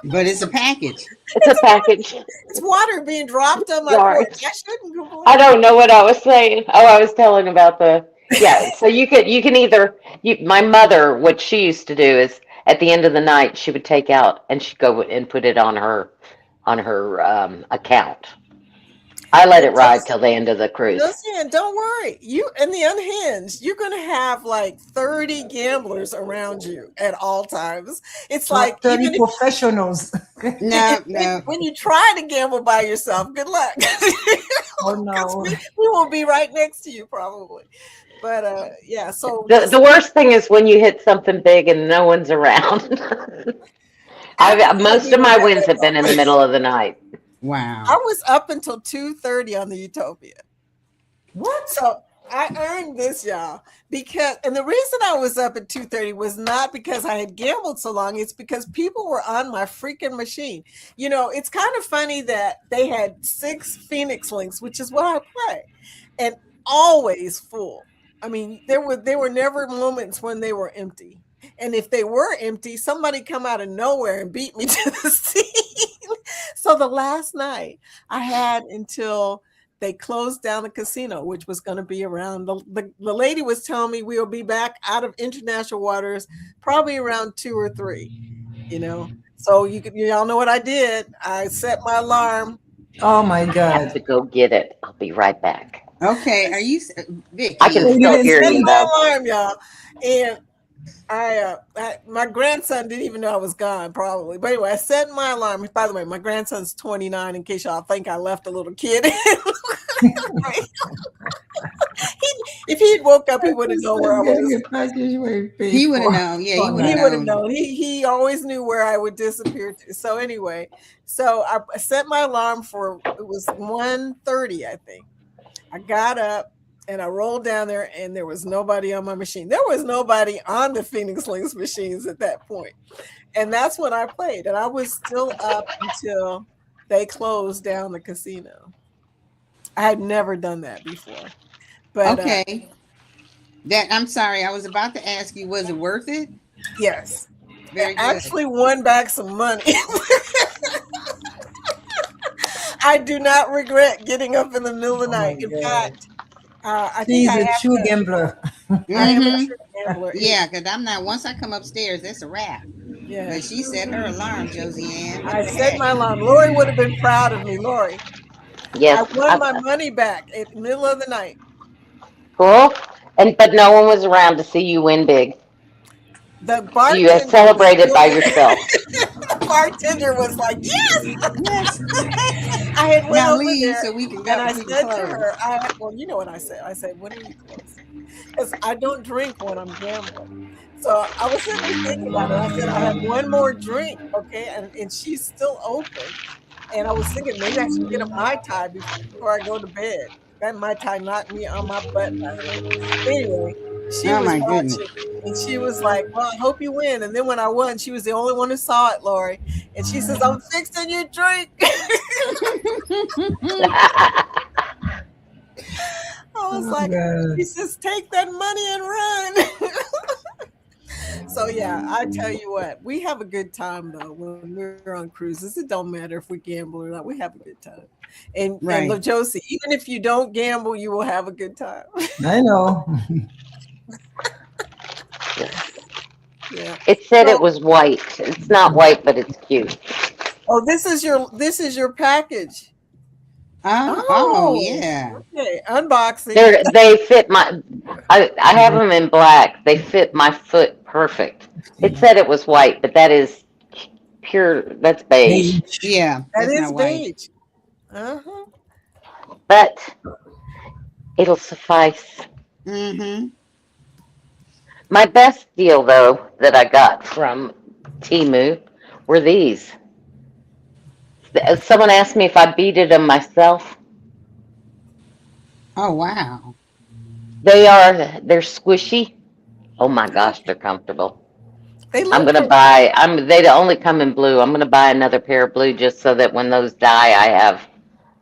But it's a package. It's a package. It's water being dropped on my Sorry. porch. I shouldn't complain. I don't know what I was saying. Oh, I was telling about so you can either my mother, what she used to do is at the end of the night she would take out and she'd go and put it on her account. I let it ride till the end of the cruise. And don't worry, you and the unhinged, you're gonna have like 30 gamblers around you at all times. It's like 30 even professionals. No. when you try to gamble by yourself, good luck. Oh no. we will be right next to you probably. But yeah, so The worst thing is when you hit something big and no one's around. Most of my wins have been in the middle of the night. Wow. I was up until 2:30 on the Utopia. What? So I earned this, y'all, and the reason I was up at 2:30 was not because I had gambled so long. It's because people were on my freaking machine. You know, it's kind of funny that they had 6 Phoenix Links, which is what I play, and always full. I mean, there were never moments when they were empty. And if they were empty, somebody come out of nowhere and beat me to the scene. So the last night I had until they closed down the casino, which was going to be around the lady was telling me we'll be back out of international waters probably around 2 or 3, you know. So y'all know what I did. I set my alarm. Oh my I have God. to go get it. I'll be right back. Okay. Are you Vicky? I can still hear Set you my though. alarm, y'all. And my grandson didn't even know I was gone, probably. But anyway, I set my alarm. By the way, my grandson's 29, in case y'all think I left a little kid. If he had woke up, he would have known where I was. He would have known. Yeah, he would He have would have known. known. He always knew where I would disappear to. So anyway, so I set my alarm for, it was 1:30, I think. I got up and I rolled down there and there was nobody on my machine. There was nobody on the Phoenix Links machines at that point. And that's when I played. And I was still up until they closed down the casino. I had never done that before. But Okay. I'm sorry. I was about to ask you, was it worth it? yes. Very good. Actually won back some money. I do not regret getting up in the middle of the Oh my night. In God. fact, I think She's I a have true to. gambler. I am a Mm-hmm. true gambler. Yeah, because I'm not. Once I come upstairs, it's a wrap. Yeah. But she set her alarm, Josie Ann. What I the set heck? my alarm. Lori would have been proud of me. Lori, I Yes, won my money back at the middle of the night. cool. And but no one was around to see you win big. The So you bartender was celebrated by yourself. the bartender was like, "Yes!" Yes. I had went Now over leave there so we can and go. I We can said to close. her, well, you know what I said. I said, "When are you closing?" Because I don't drink when I'm gambling. So I was sitting there thinking about it. I said, "I have one more drink, okay," and she's still open. And I was thinking maybe I should get a Mai Tai before I go to bed. That Mai Tai knocked me on my butt, by the way. Anyway, she Oh was my goodness. watching and she was like, "Well, I hope you win." And then when I won, she was the only one who saw it, Lori. And she says, "I'm fixing your drink." I was Oh like, she God. says, "Take that money and run." So yeah, I tell you what, we have a good time though when we're on cruises. It don't matter if we gamble or not. We have a good time. And Right. Josie, even if you don't gamble, you will have a good time. I know. Yeah. It said it So, was white. It's not white, but it's cute. oh, this is your package. Oh Oh, yeah. okay. Unboxing. They fit my. I have them in black. They fit my foot perfect. It said it was white, but that is pure. That's beige. Beige. Yeah. That That's is not white. beige. Uh-huh. But it'll suffice. Mm-hmm. My best deal, though, that I got from Timu were these. Someone asked me if I beaded them myself. Oh wow. They're squishy. Oh my gosh, they're comfortable. They I'm look gonna pretty. buy. They only come in blue. I'm gonna buy another pair of blue just so that when those die, I have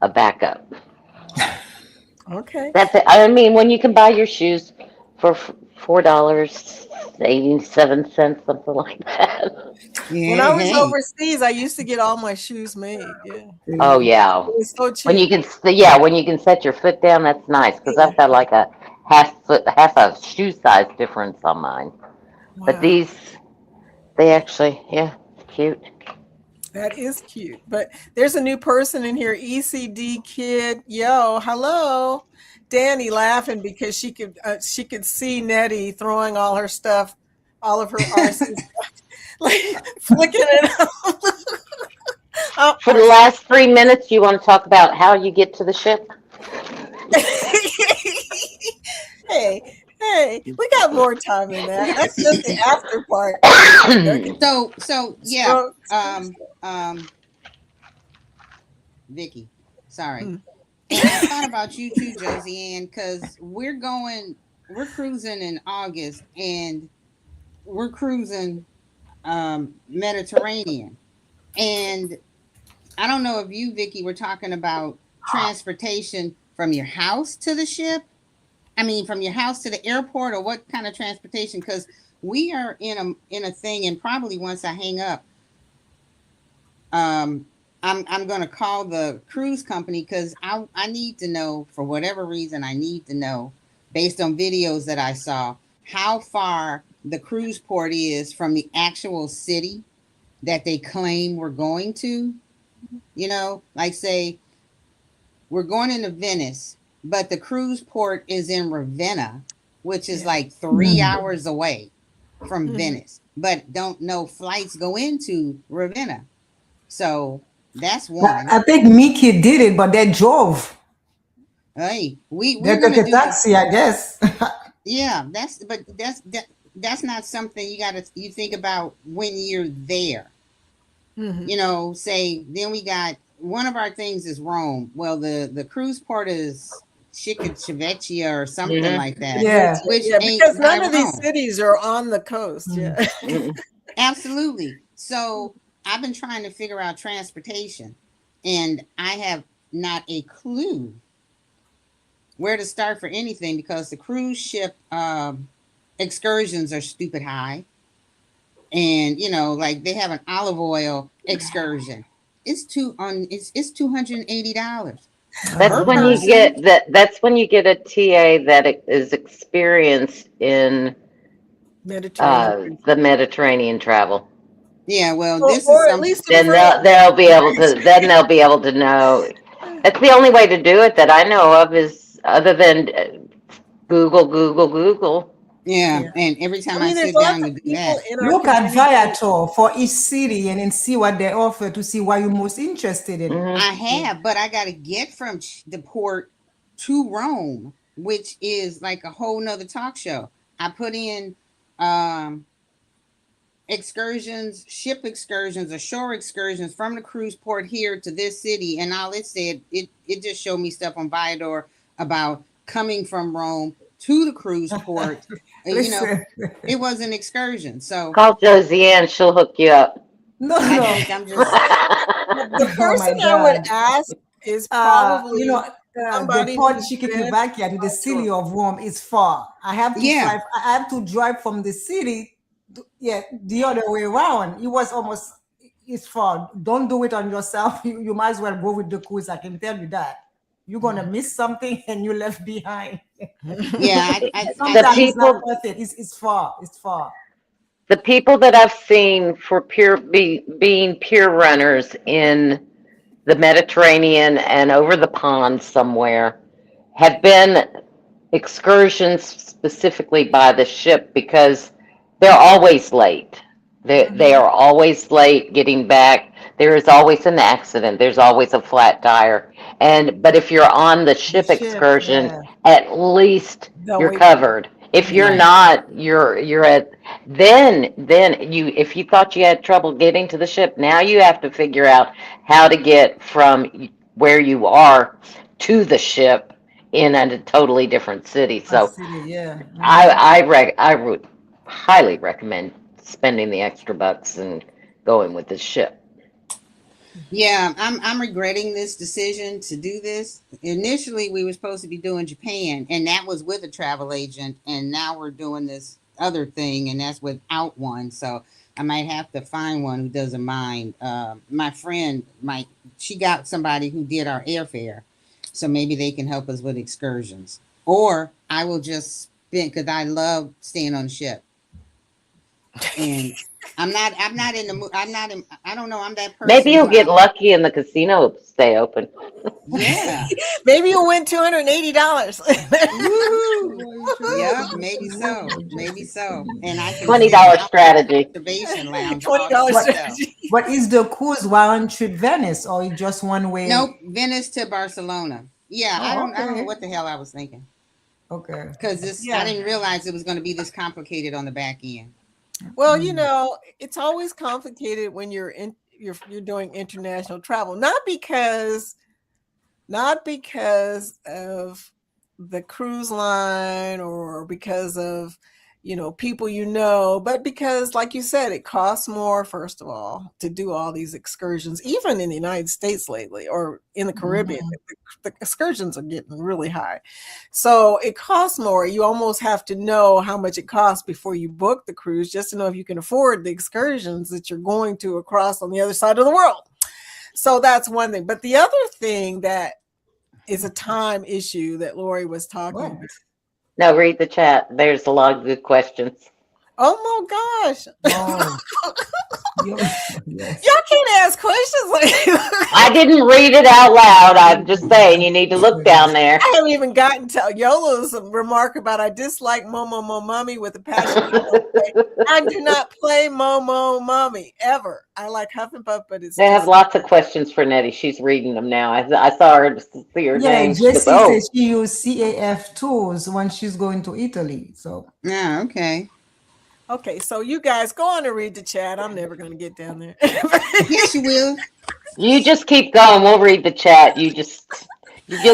a backup. Okay. That's it. I mean, when you can buy your shoes for $4.87, something like that. When Yeah. I was Hey. overseas, I used to get all my shoes made. Yeah. Oh Yeah. yeah. It was so When you cheap. can, yeah, when you can set your foot down, that's nice because Yeah. I've got like a half a shoe size difference on mine. But Wow. these, they actually, yeah, cute. That is cute. But there's a new person in here, ECD Kid. Yo, hello. Danny laughing because she could see Nettie throwing all her stuff, all of her RC stuff, like flicking it out. Oh, For the last 3 minutes, you want to talk about how you get to the ship? hey, hey, we got more time than that. That's just the after part. Okay. So yeah. Stroke. Vicky. Sorry. Mm. And I thought about you too, Josie Ann, because we're cruising in August and we're cruising Mediterranean. And I don't know if you, Vicky, were talking about transportation from your house to the ship. I mean, from your house to the airport, or what kind of transportation? Because we are in a thing, and probably once I hang up, I'm going to call the cruise company because I need to know, for whatever reason, I need to know, based on videos that I saw, how far the cruise port is from the actual city that they claim we're going to. You know, like say we're going into Venice, but the cruise port is in Ravenna, which is like 3 hours away from Venice, but don't know flights go into Ravenna. So that's one. I think Mickey did it, but they drove. Hey, They we're took gonna a do the taxi, I guess. yeah. That's not something you think about when you're there. Mhm. You know, say then we got one of our things is Rome. Well, the cruise port is Civicchia or something like that, Yeah. which Yeah, because ain't by none of these Rome. cities are on the coast. Mm. Yeah. Absolutely. So I've been trying to figure out transportation, and I have not a clue where to start for anything because the cruise ship excursions are stupid high. And, you know, like they have an olive oil excursion. it's it's $280 That's per when you person. get that's when you get a TA that is experienced in Mediterranean. the Mediterranean travel. Yeah, well, Or, this is or at some. least a Then friend. they'll be able to know. That's the only way to do it that I know of is other than Google. Yeah, Yeah. and every I time I mean, there's sit lots down to of do people that, in our Look at community. Viator for each city and then see what they offer to see what you're most interested in. Hmm. I Yeah. have, but I got to get from the port to Rome, which is like a whole nother talk show. I put in um, excursions, ship excursions, or shore excursions from the cruise port here to this city, and all it said, it just showed me stuff on Viator about coming from Rome to the cruise port. You know, Listen, it was an excursion, so Call Josiane, she'll hook you up. no, I no. think I'm just. The Oh my person I would God. ask is You know, probably the somebody port who's been Czechoslovakia to the offshore. city of Rome is far. Yeah, I have to drive from the city, yeah, the other way around. It's far. Don't do it on yourself. You might as well go with the cruise. I can tell you that. You're gonna miss something and you left behind. yeah, I The Sometimes think. it's not people worth it. It's far. It's far. the people that I've seen for being pier runners in the Mediterranean and over the pond somewhere have been excursions specifically by the ship because they're always late. They Mhm. are always late getting back. There is always an accident. There's always a flat tire. But if you're on the The ship ship, excursion, yeah. at least They'll you're wait for you. covered. If you're Yeah. Right. not, you're at then you if you thought you had trouble getting to the ship, now you have to figure out how to get from where you are to the ship in a totally different city. A So city, yeah. I would highly recommend spending the extra bucks and going with this ship. Yeah, I'm regretting this decision to do this. Initially, we were supposed to be doing Japan, and that was with a travel agent, and now we're doing this other thing, and that's without one. So I might have to find one who doesn't mind. My friend, she got somebody who did our airfare, so maybe they can help us with excursions, or I will just spend because I love staying on the ship, and I'm not in the I'm not in, I don't know, I'm that Maybe person you'll who get lucky and the casino stay open. yeah. Maybe you'll win $280. Woohoo! Very true. Yeah, Very maybe true. so. Maybe so. And I can sit $20 out in the strategy. reservation lounge all to $20 But myself. strategy. but is the cruise round trip Venice or is just one Nope, way? Venice to Barcelona. Yeah, Oh, I don't know okay. what the hell I was thinking. Okay. Because this I Yeah. didn't realize it was going to be this complicated on the back end. Well, Mm. it's always complicated when you're doing international travel. Not because of the cruise line or because of people but because, like you said, it costs more, first of all, to do all these excursions, even in the United States lately, or in the Caribbean. Mhm. The excursions are getting really high, so it costs more. You almost have to know how much it costs before you book the cruise, just to know if you can afford the excursions that you're going to across on the other side of the world. So that's one thing. But the other thing that is a time issue that Lori was talking What? about. No, read the chat. There's a lot of good questions. Oh my gosh. Oh, yes. Y'all can't ask questions like I didn't read it out loud. I'm just saying you need to look down there. I haven't even gotten to Yola's remark about I dislike Momo Mo Mummy with a passion. I do not play Momo Mummy ever. I like Huff and Puff, but it's They have just lots of questions for Nettie. She's reading them now. I saw her see her Yeah, name. She goes, Jessie "Oh, says she used CAF tools when she's going to Italy. So Yeah, okay. okay. So you guys go on and read the chat. I'm never going to get down there. Yes, you will. you just keep going. We'll read the chat. You'll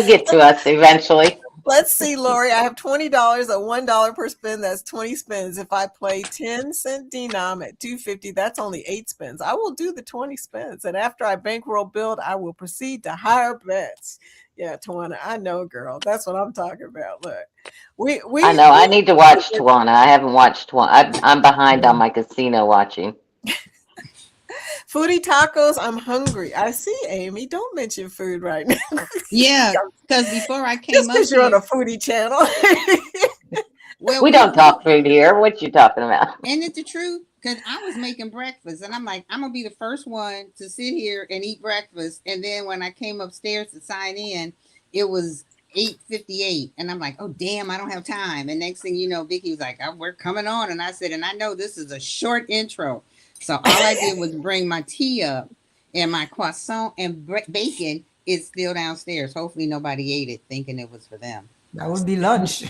get to us eventually." Let's see, Lori. I have $20 at $1 per spin. That's 20 spins. If I play 10-cent denom at 250, that's only 8 spins. I will do the 20 spins. And after I bankroll build, I will proceed to higher bets. Yeah, Tawana, I know, girl. That's what I'm talking about. Look, we I we know. I we need to watch Tawana. I haven't watched Tawana. I'm behind on my casino watching. Foodie tacos, I'm hungry. I see, Amy. Don't mention food right now. Yeah, because before I Just came up because you're on here, a foodie channel. well, We don't talk food here. What you talking about? Isn't it the truth? Because I was making breakfast and I'm like, I'm gonna be the first one to sit here and eat breakfast. And then when I came upstairs to sign in, it was 8:58. And I'm like, oh damn, I don't have time. And next thing you know, Vicky was like, oh, we're coming on. And I said, and I know this is a short intro. So all I did was bring my tea up, and my croissant and bacon is still downstairs. Hopefully nobody ate it thinking it was for them. That would be lunch.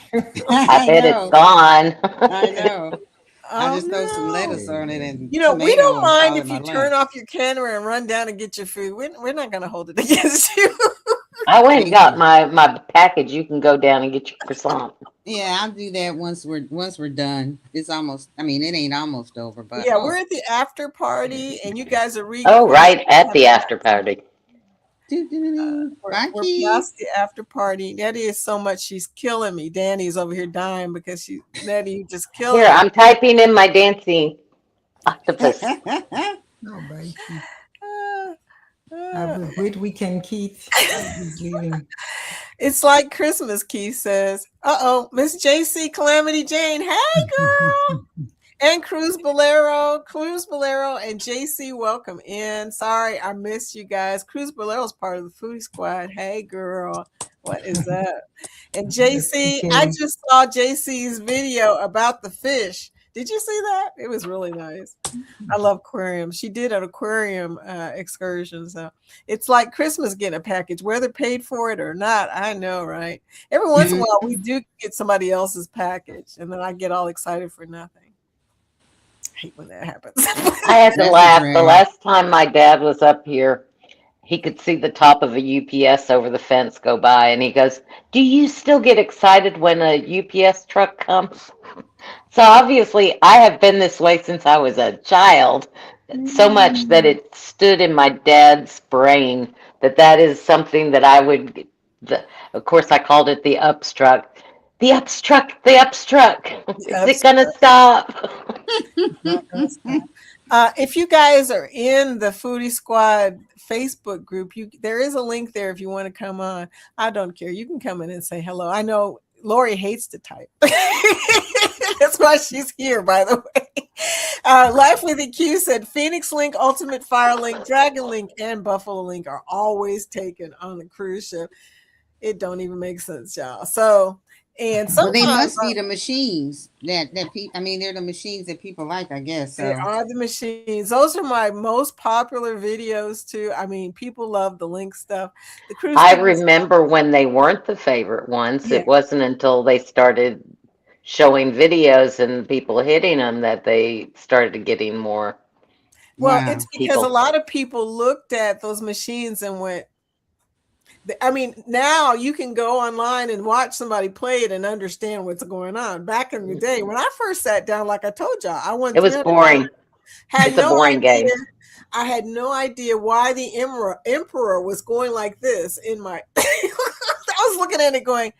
I I bet it's know. gone. I know. I Oh just throw some no. lettuce on it and You know, we tomato don't and mind call it if my you turn lunch. off your camera and run down and get your food. We're not going to hold it against you. I went and Thank got you. my package. You can go down and get your croissant. Yeah, I'll do that once we're done. It's almost. I mean, it ain't almost over, but Yeah, oh, we're at the after party, and you guys are Oh, recording. right at the after party. bye, We're Keith. past the after party. Nettie is so much she's killing me. Danny's over here dying because Nettie, you just killing Here, me. I'm typing in my dancing octopus. No, bye, Keith. Uh, Have uh, a great weekend, Keith. He's leaving. it's like Christmas, Keith says. Uh-oh, Miss JC Calamity Jane. Hey, girl. And Cruz Bolero, and JC, welcome in. Sorry, I missed you guys. Cruz Bolero's part of the Foodie Squad. Hey, girl, what is that? And JC, Okay. I just saw JC's video about the fish. Did you see that? It was really nice. I love aquariums. She did an aquarium excursion. So it's like Christmas getting a package, whether paid for it or not. I know, right? Every once in a while, we do get somebody else's package, and then I get all excited for nothing. I hate when that happens. I had to That's a laugh. The drag. last time my dad was up here, he could see the top of a UPS over the fence go by, and he goes, "Do you still get excited when a UPS truck comes?" So obviously, I have been this way since I was a child, so much that it stood in my dad's brain that that is something that I would. Of course, I called it the upstruck. The upstruck, the upstruck. Is it gonna stop? If you guys are in the Foodie Squad Facebook group, there is a link there if you want to come on. I don't care. You can come in and say hello. I know Lori hates to type. That's why she's here, by the way. Life with a Q said Phoenix Link, Ultimate Fire Link, Dragon Link, and Buffalo Link are always taken on the cruise ship. It don't even make sense, y'all. So, and Well, they sometimes must be the machines that people. I mean, they're the machines that people like, I guess. they So are the machines. Those are my most popular videos too. I mean, people love the link stuff. The cruise I people, remember when they weren't the favorite ones. yeah. It wasn't until they started showing videos and people hitting them that they started getting more Well, wow. it's because a people. lot of people looked at those machines and went, I mean, now you can go online and watch somebody play it and understand what's going on. Back in the day, when I first sat down, like I told y'all, I won It was $300. boring. Had It's a no boring idea. game. I had no idea why the emperor was going like this in my. I was looking at it going,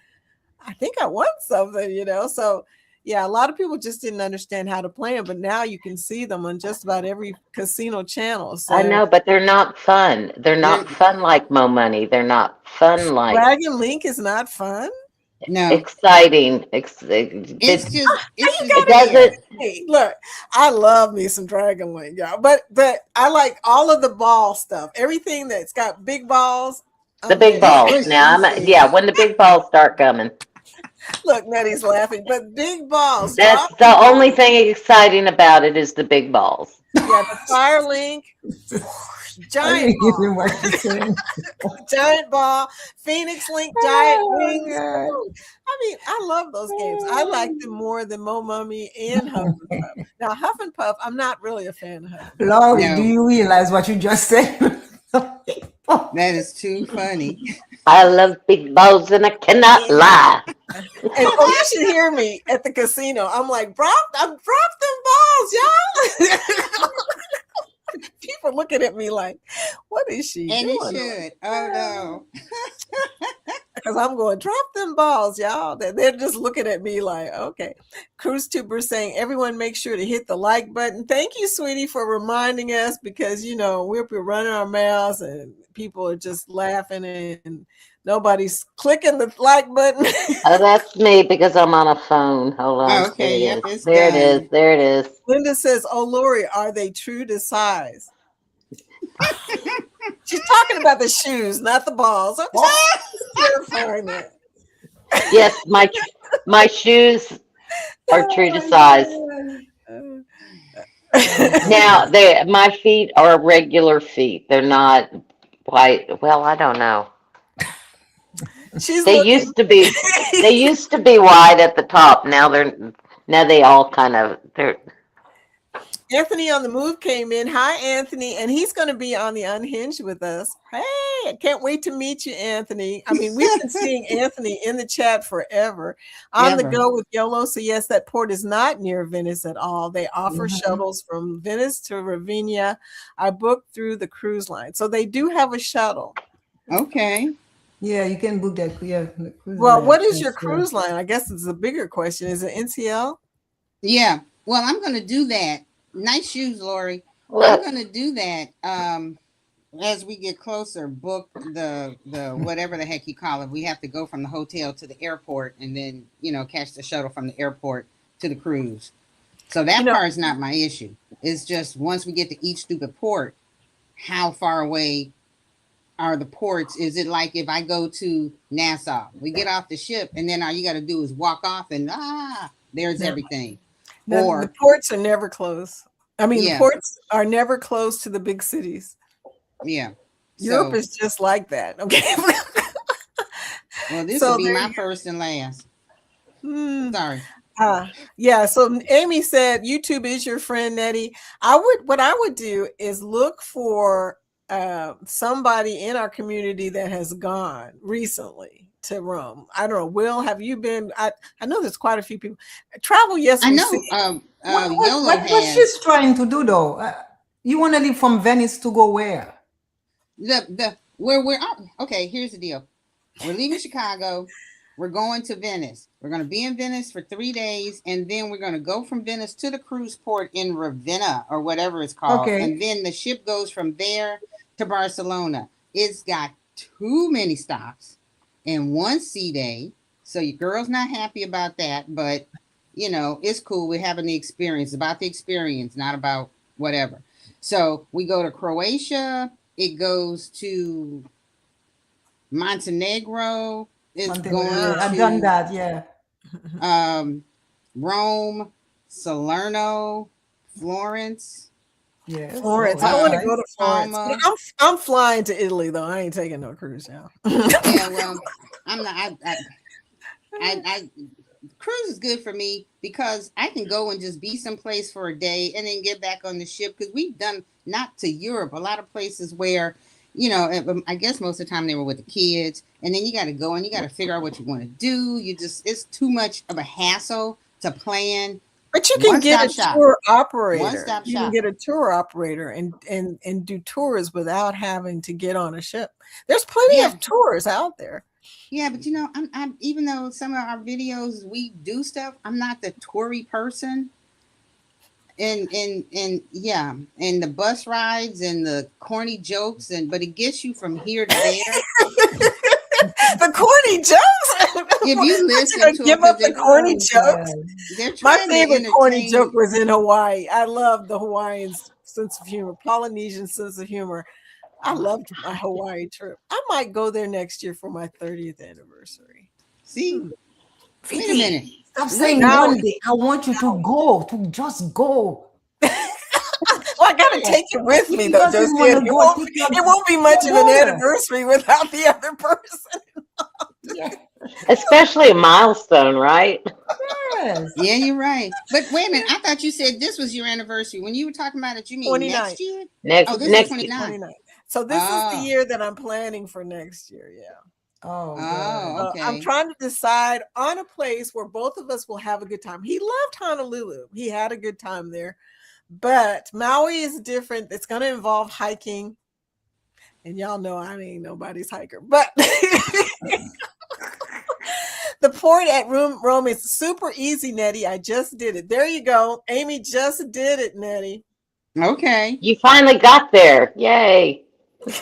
I think I won something, you know. So yeah, a lot of people just didn't understand how to play them, but now you can see them on just about every casino channel. I So know, but they're not fun. They're They're not fun like Mo Money. They're not fun like Dragon Link is not fun. no. exciting. It's just it's You It just gotta be doesn't. there. kidding me. Look, I love me some Dragon Link, y'all. But I like all of the ball stuff. Everything that's got big balls. The I'm big there. That's balls. what Now, she said. yeah, when the big balls start coming, Look, Nettie's laughing, but big balls, that's dropping the only balls. thing exciting about it is the big balls. Yeah, the Fire Link, I giant didn't ball. hear what she's saying. Giant ball, Phoenix Link, giant Oh, wings. God. I mean, I love those games. I like them more than Mo Mummy and Huff and Puff. Now, Huff and Puff, I'm not really a fan of Huff and Puff. Laurie, do No, you realize what you just said? that is too funny. I love big balls and I cannot lie. And oh, you should hear me at the casino. I'm like, drop them balls, y'all. People looking at me like, what is she And doing? it should. Oh no. because I'm going, drop them balls, y'all. They're just looking at me like, okay. Cruise Tuber saying, everyone make sure to hit the like button. Thank you, sweetie, for reminding us because, we'll be running our mouths and people are just laughing and nobody's clicking the like button. Oh, that's me because I'm on a phone. Hold on. Oh, There okay, it yep, is. it's There it is. done. There it is. Linda says, oh, Lori, are they true to size? She's talking about the shoes, not the balls. I'm just clarifying that. Yes, my shoes are true to size. Now, my feet are regular feet. They're not white. Well, I don't know. She's They looking. used to be they used to be wide at the top. Now they all they're Anthony on the Move came in. Hi, Anthony. And he's going to be on the Unhinged with us. Hey, I can't wait to meet you, Anthony. I mean, we've been seeing Anthony in the chat forever. On the Ever. go with YOLO. So, yes, that port is not near Venice at all. They offer shuttles from Venice to Ravenna. I booked through the cruise line. So, they do have a shuttle. Okay. Yeah, you can book that. Yeah. The cruise Well, line, what is your yes, cruise line? I guess it's a bigger question. Is it NCL? Yeah. Well, I'm going to do that. Nice shoes, Lori. I'm look. going to do that as we get closer. Book the whatever the heck you call it. We have to go from the hotel to the airport and then, catch the shuttle from the airport to the cruise. So that part is not my issue. It's just once we get to each stupid port, how far away are the ports? Is it like if I go to Nassau, we get off the ship and then all you got to do is walk off and there's everything. No, the ports are never closed. I mean, the ports are never closed to the big cities. Yeah. Europe is just like that. Okay. Well, this will be my first and last. Sorry. Yeah. So Amy said YouTube is your friend, Nettie. What I would do is look for somebody in our community that has gone recently to Rome. I don't know. Will, have you been? I know there's quite a few people. Travel, yes. I know. What she's trying to do though? You want to leave from Venice to go where? Where we're okay. Here's the deal. We're leaving Chicago. We're going to Venice. We're going to be in Venice for 3 days, and then we're going to go from Venice to the cruise port in Ravenna or whatever it's called. Okay. And then the ship goes from there to Barcelona. It's got too many stops and 1 sea day. So your girl's not happy about that, but it's cool. We're having the experience. It's about the experience, not about whatever. So we go to Croatia. It goes to Montenegro. It's going I've done that, yeah. Rome, Salerno, Florence. Yeah, Florence. I want to go to Florence. But I'm flying to Italy though. I ain't taking no cruise now. Yeah, well, I'm not. Cruise is good for me because I can go and just be someplace for a day and then get back on the ship because we've done not to Europe, a lot of places where, I guess most of the time they were with the kids and then you got to go and you got to figure out what you want to do. It's too much of a hassle to plan. But you can get a tour operator. You can get a tour operator and do tours without having to get on a ship. There's plenty of tours out there. Yeah, but I'm even though some of our videos we do stuff, I'm not the toury person. And the bus rides and the corny jokes but it gets you from here to there. The corny jokes. If you listen to give up the corny jokes. My favorite corny joke was in Hawaii. I love the Hawaiian sense of humor, Polynesian sense of humor. I loved my Hawaii trip. I might go there next year for my 30th anniversary. See, wait a minute. Stop saying one day. I want you to go, to just go. Well, I gotta take it with me though, Josie. It won't be much of an anniversary without the other person. Yeah. Especially a milestone, right? Yes. Yeah, you're right. But wait a minute, I thought you said this was your anniversary. When you were talking about it, you mean 29th. Next year? Next is 29. So this is the year that I'm planning for next year. Yeah. Oh, okay. I'm trying to decide on a place where both of us will have a good time. He loved Honolulu. He had a good time there. But Maui is different. It's going to involve hiking. And y'all know I ain't nobody's hiker. But The port at Rome is super easy, Nettie. I just did it. There you go. Amy just did it, Nettie. Okay. You finally got there. Yay. Lori,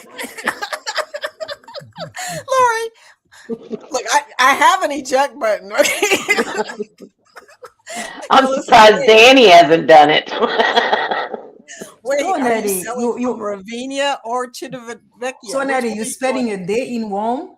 look, I have an eject button. Okay? I'm Now, surprised Danny hasn't done it. wait, So, are you Nettie, selling from Ravinia or Civitavecchia? so Nettie, you spending a day in Rome?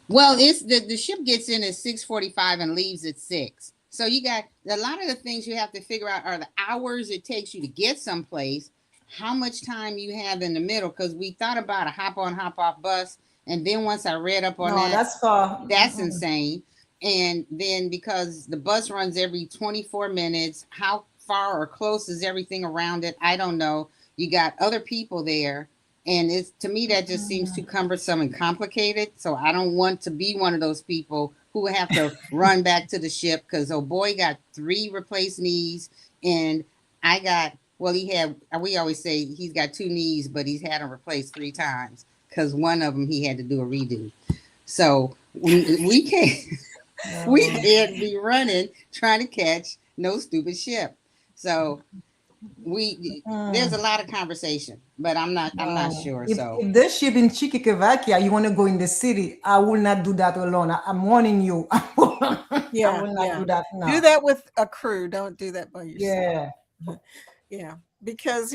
Well, it's the ship gets in at 6:45 and leaves at 6. So you got a lot of the things you have to figure out are the hours it takes you to get someplace, how much time you have in the middle, because we thought about a hop on, hop off bus. And then once I read up on No, that, that's far. that's insane. And then because the bus runs every 24 minutes, how far or close is everything around it? I don't know. You got other people there. And it's to me that just seems too cumbersome and complicated. So I don't want to be one of those people who have to run back to the ship because oh boy got 3 replaced knees and I got we always say he's got 2 knees, but he's had them replaced 3 times because one of them he had to do a redo. So we can't we can't be running trying to catch no stupid ship. So there's a lot of conversation, but I'm not sure. If the ship in Czechoslovakia, you want to go in the city, I will not do that alone. I'm warning you. I will not do that now. Do that with a crew. Don't do that by yourself. Yeah. Yeah. Because,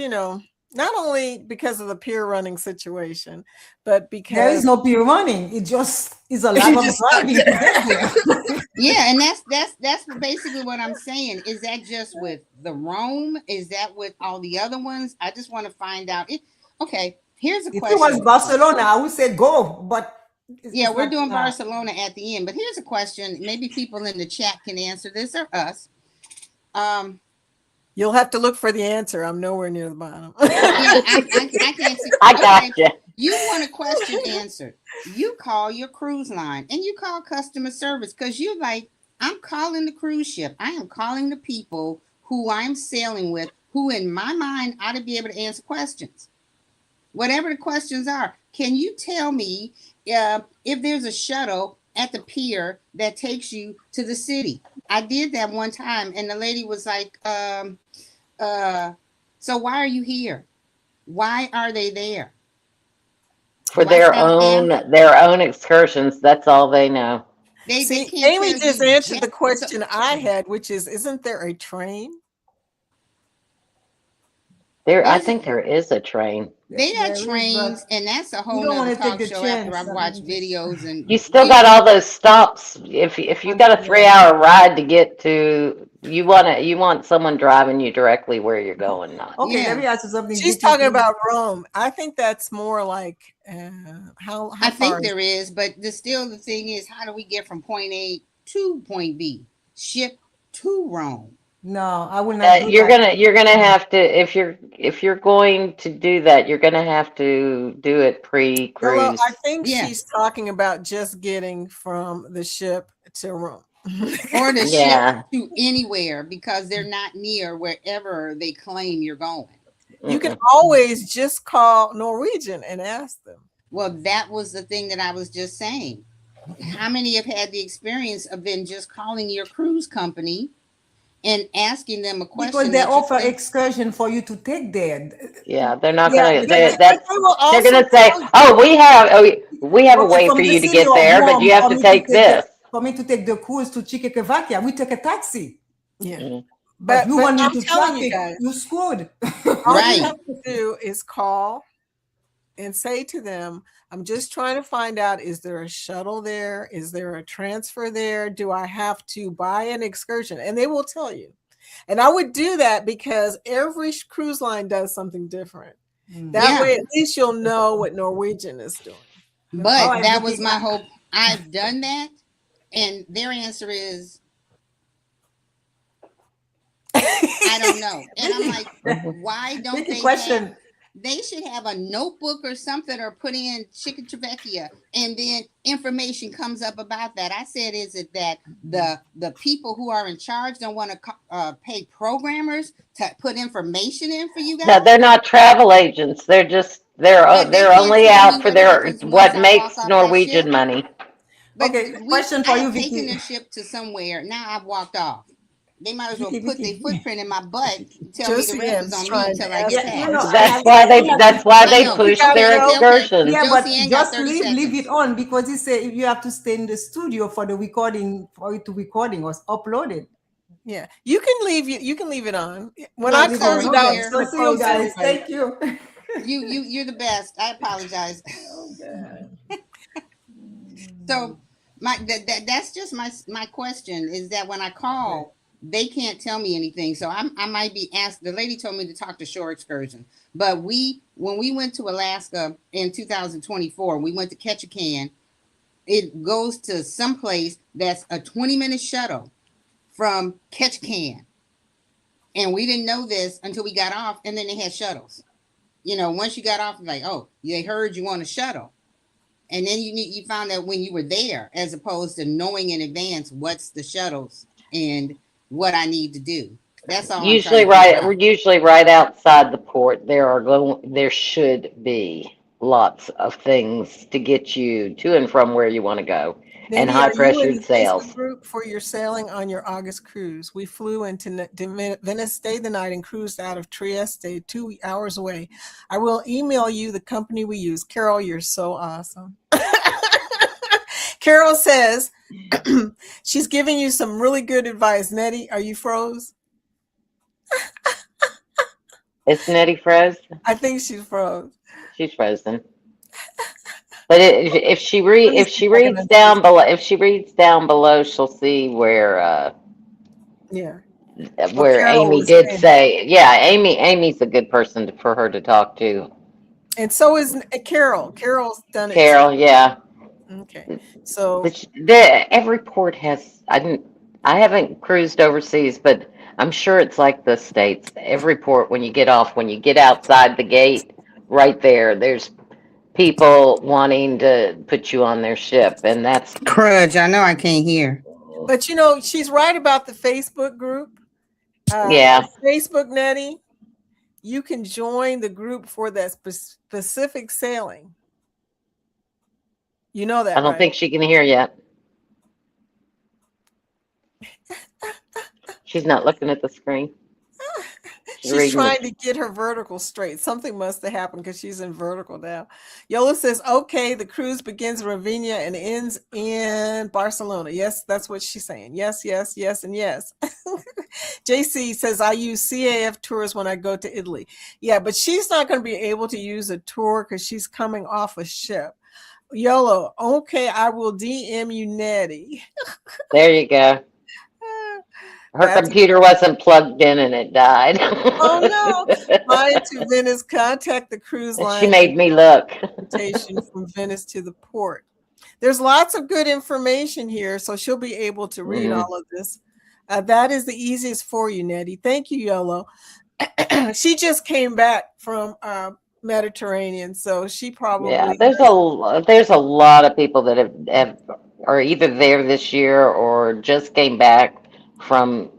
not only because of the pier running situation, but because there is no pier running. It just is a lot of driving to get there. Yeah, and that's basically what I'm saying. Is that just with the Rome? Is that with all the other ones? I just want to find out. Okay, here's a question. If it was Barcelona, I would say go, but yeah, we're doing Barcelona at the end. But here's a question. Maybe people in the chat can answer this or us. You'll have to look for the answer. I'm nowhere near the bottom. Yeah, I can't see. I got you. You want a question answered. You call your cruise line and you call customer service because you're like, I'm calling the cruise ship. I am calling the people who I'm sailing with, who in my mind ought to be able to answer questions. Whatever the questions are. Can you tell me if there's a shuttle at the pier that takes you to the city? I did that one time and the lady was like, so why are you here? Why are they there? For their own excursions. That's all they know. See, Amy just answered the question I had, which is, isn't there a train? I think there is a train. They got trains, and that's a whole nother talk show after I've watched videos. And you still got all those stops. If you got a 3-hour ride to get to, you want someone driving you directly where you're going. Not okay. Let me ask you something. She's talking about Rome. I think that's more like how I think there is, but still the thing is, how do we get from point A to point B? Ship to Rome. No, I will not. You're gonna have to if you're going to do that, you're gonna have to do it pre-cruise. Well, I think she's talking about just getting from the ship to Rome. Or the ship to anywhere because they're not near wherever they claim you're going. You can always just call Norwegian and ask them. Well, that was the thing that I was just saying. How many have had the experience of then just calling your cruise company and asking them a question? Because they offer excursion for you to take there. Yeah, they're not gonna. They're gonna say, "Oh, we have a way for you to get there, but you have to take this." For me to take the cruise to Czechoslovakia, we take a taxi. Yeah, but you want I'm to telling you traffic, guys, you screwed. All you have to do is call and say to them, I'm just trying to find out, is there a shuttle there? Is there a transfer there? Do I have to buy an excursion? And they will tell you. And I would do that because every cruise line does something different. That way, at least you'll know what Norwegian is doing. But that was my hope. I've done that. And their answer is, I don't know. And I'm like, why don't they they should have a notebook or something or put in Czechoslovakia and then information comes up about that. I said, is it that the people who are in charge don't want to pay programmers to put information in for you guys? No, they're not travel agents. They're only out for what makes Norwegian money. But Okay, question for I you, had taken Vicky. the ship to somewhere. Now I've walked off. They might as well Vicky, put their Vicky. footprint in my butt and tell me the Josie rest is Ann's on me trying to until I ask get Yeah, a you know, past. question. That's why I they know. You push gotta their go. Okay. excursions. yeah, Josie but Ann got just 30 leave it seconds. on because he said you have to stay in the studio for the recording, for it to recording or upload it. Yeah, you can leave. You can leave it on. When Yeah, I leave it close on. it Sorry, out, Okay, it's dear. so gonna see you close guys. anyway. Thank you. You're the best. I apologize. Okay. So that's just my question is that when I call, they can't tell me anything. So I might be asked. The lady told me to talk to Shore Excursion, but when we went to Alaska in 2024, we went to Ketchikan. It goes to some place that's a 20-minute shuttle from Ketchikan, and we didn't know this until we got off, and then they had shuttles. Once you got off, like, oh, they heard you on a shuttle. And then you found out when you were there, as opposed to knowing in advance what's the shuttles and what I need to do. That's all I'm trying to figure out. Usually right outside the port, there should be lots of things to get you to and from where you want to go, and Nady, high are you in the pressured Facebook sails. group for your sailing on your August cruise? We flew into Venice, stayed the night, and cruised out of Trieste, 2 hours away. I will email you the company we use. Carol, you're so awesome. Carol says she's giving you some really good advice. Nettie, are you froze? Is Nettie froze? I think she's froze. She's frozen. But if Let me if see if she I can reads unfreeze down below, if she reads down below, she'll see Yeah. What where Carol Amy was did saying. say, yeah, Amy's a good person for her to talk to. And so is Carol. Carol's done it too. Carol, yeah. Okay. So But every port has. I haven't cruised overseas, but I'm sure it's like the States. Every port, when you get off, when you get outside the gate, right there, there's people wanting to put you on their ship, and that's Crudge, I know I can't hear. but she's right about the Facebook group. yeah. The Facebook Nettie, you can join the group for that specific sailing. You know I that, don't right? think she can hear yet. She's not looking at the screen. She's She's reading trying it. to get her vertical straight. Something must have happened because she's in vertical now. Yola says, okay, the cruise begins in Ravenna and ends in Barcelona. Yes, that's what she's saying. Yes, yes, yes, and yes. JC says, I use CAF tours when I go to Italy. Yeah, but she's not going to be able to use a tour because she's coming off a ship. YOLO, okay, I will DM you, Nettie. There you go. Her That's computer wasn't plugged in and it died. oh no. Flying to Venice, contact the cruise She line made me look. invitation from Venice to the port. There's lots of good information here, so she'll be able to read Mhm. all of this. That is the easiest for you, Nettie. Thank you, YOLO. She just came back from Mediterranean, so she Yeah, probably there's a lot of people that have are either there this year or just came back from.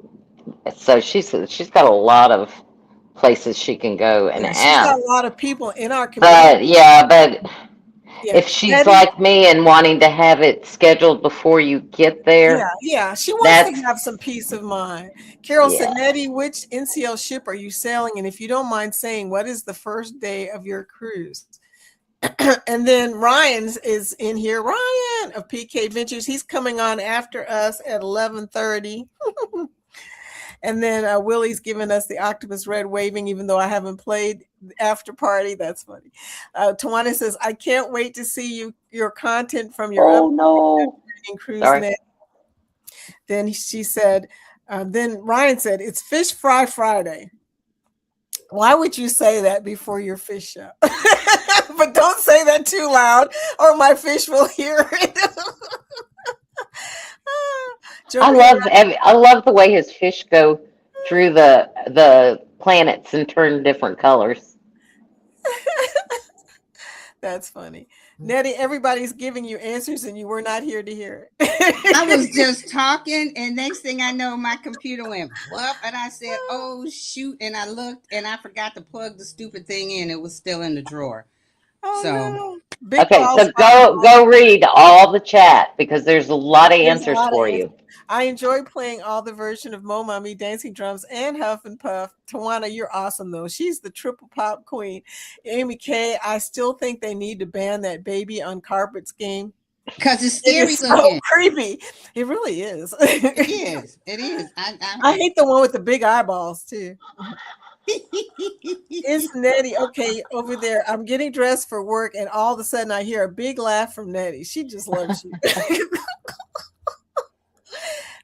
So she's got a lot of places she can go and yeah, she's got ask. a lot of people in our community. But Yeah, if she's Nettie. like me and wanting to have it scheduled before you get there, Yeah. She wants to that's have some peace of mind. Carol said, yeah. Nettie, which NCL ship are you sailing? And if you don't mind saying, what is the first day of your cruise? And then Ryan is in here. Ryan of PK Ventures. He's coming on after us at 11:30. And then Willie's giving us the octopus red waving, even though I haven't played after party. That's funny. Tawana says, I can't wait to see your content from your Oh upcoming no. cruise Sorry. net. Then she said, then Ryan said, it's Fish Fry Friday. Why would you say that before your fish show? But don't say that too loud or my fish will hear it. I love the way his fish go through the planets and turn different colors. That's funny. Nettie, everybody's giving you answers and you were not here to hear it. I was just talking, and next thing I know, my computer went whoop, and I said, "Oh shoot!" And I looked, and I forgot to plug the stupid thing in. It was still in the drawer. Oh So no. Big Okay, balls, so go read all the chat because there's a lot of there's a answers lot of for answers. you. I enjoy playing all the version of Mo Mommy, Dancing Drums, and Huff and Puff. Tawana, you're awesome though. She's the triple pop queen. Amy K, I still think they need to ban that baby on carpets game. Because it's It scary is so looking. creepy. It really is. It is. It is. I hate the one with the big eyeballs too. It's Nettie. Okay, over there. I'm getting dressed for work, and all of a sudden I hear a big laugh from Nettie. She just loves you.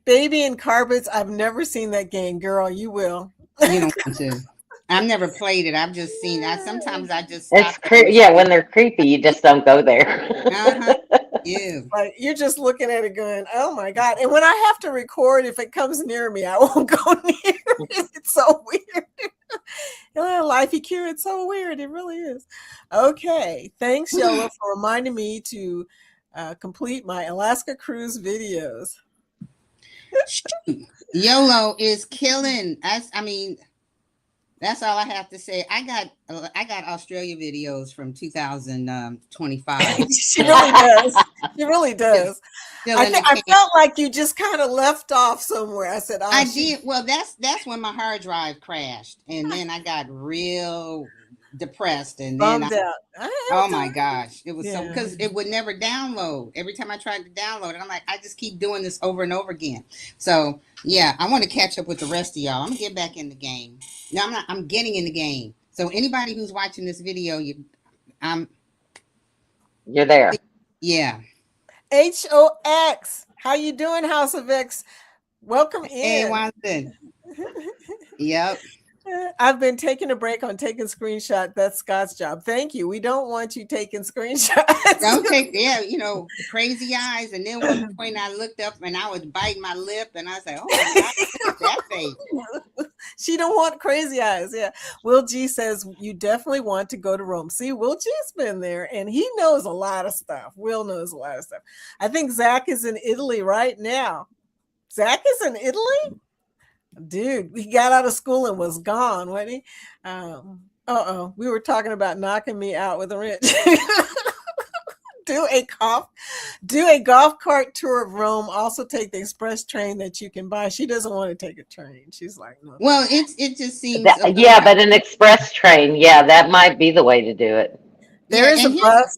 Baby in carpets. I've never seen that game, girl. You will. You don't want to. I've never played it. I've just seen that. Sometimes I just stop. Yeah, when they're creepy, you just don't go there. Yeah. But you're just looking at it going, oh my God. And when I have to record, if it comes near me, I won't go near it. It's so weird. Lifey Q, it's so weird. It really is. Okay. Thanks, Yola, for reminding me to complete my Alaska cruise videos. YOLO is killing. I mean, that's all I have to say. I got Australia videos from 2025. She really does. She really does. Still I in the I can. felt like you just kind of left off somewhere. I said, oh, I did. Well, that's when my hard drive crashed, and then I got real depressed, and then bummed out. oh my gosh, it was so Yeah. because it would never download. Every time I tried to download it, I'm like, I just keep doing this over and over again. So yeah, I want to catch up with the rest of y'all. I'm gonna get back in the game. No, I'm not. I'm getting in the game. So anybody who's watching this video, You're there. yeah. HOX. How you doing, House of X? Welcome in. Hey, Watson. Yep. I've been taking a break on taking screenshots. That's Scott's job. Thank you. We don't want you taking screenshots. Don't take, yeah, crazy eyes. And then one point I looked up and I was biting my lip and I said, oh my God, that face. She don't want crazy eyes. Yeah. Will G says you definitely want to go to Rome. See, Will G's been there and he knows a lot of stuff. Will knows a lot of stuff. I think Zach is in Italy right now. Zach is in Italy? Dude, he got out of school and was gone, wasn't he? We were talking about knocking me out with a wrench. Do a golf cart tour of Rome. Also take the express train that you can buy. She doesn't want to take a train. She's like, no. Well, it just seems Yeah, but an express train, yeah, that might be the way to do it. There is a bus.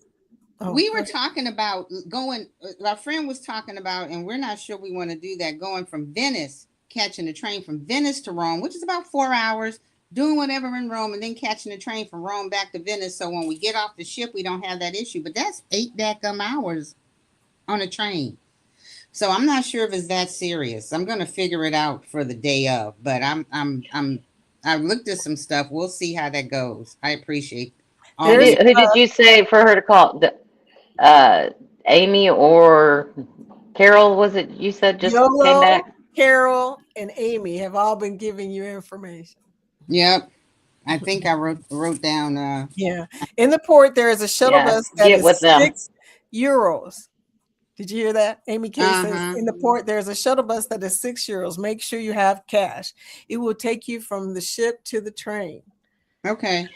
We were talking about going. Our friend was talking about, and we're not sure we want to do that. Going from Venice, catching the train from Venice to Rome, which is about 4 hours, doing whatever in Rome, and then catching the train from Rome back to Venice. So when we get off the ship, we don't have that issue. But that's 8 hours on a train. So I'm not sure if it's that serious. I'm going to figure it out for the day of. But I've looked at some stuff. We'll see how that goes. I appreciate it. Who did you say for her to call? Amy or Carol? Was it you said just YOLO, came back? Carol and Amy have all been giving you information. Yep. I think I wrote down. Yeah. In the port, there is a shuttle bus that is €6. Did you hear that? Amy K says, in the port, there's a shuttle bus that is €6. Make sure you have cash. It will take you from the ship to the train. Okay.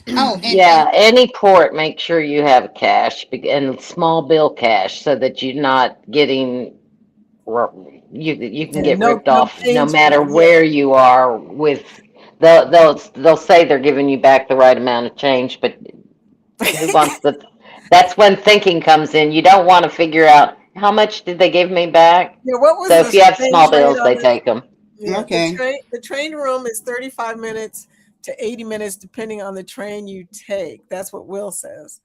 Oh, any port, make sure you have cash and small bill cash so that you're not getting you can get ripped off no matter where you are. With they'll say they're giving you back the right amount of change, but who wants the? That's when thinking comes in. You don't want to figure out how much did they give me back. Yeah, what was so if you have small bills, they take them. Yeah, okay. The train room is 35 minutes to 80 minutes, depending on the train you take. That's what Will says.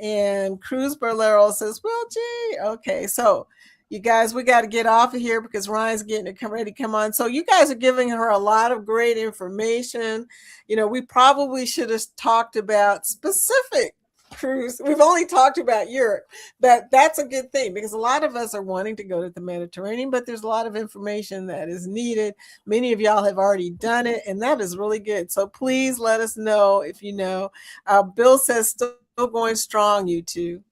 And Cruz Berlero says, well, gee, okay. So you guys, we got to get off of here because Ryan's getting ready to come on. So you guys are giving her a lot of great information. We probably should have talked about specific cruise. We've only talked about Europe, but that's a good thing because a lot of us are wanting to go to the Mediterranean, but there's a lot of information that is needed. Many of y'all have already done it, and that is really good. So please let us know if you know. Bill says still going strong, you two.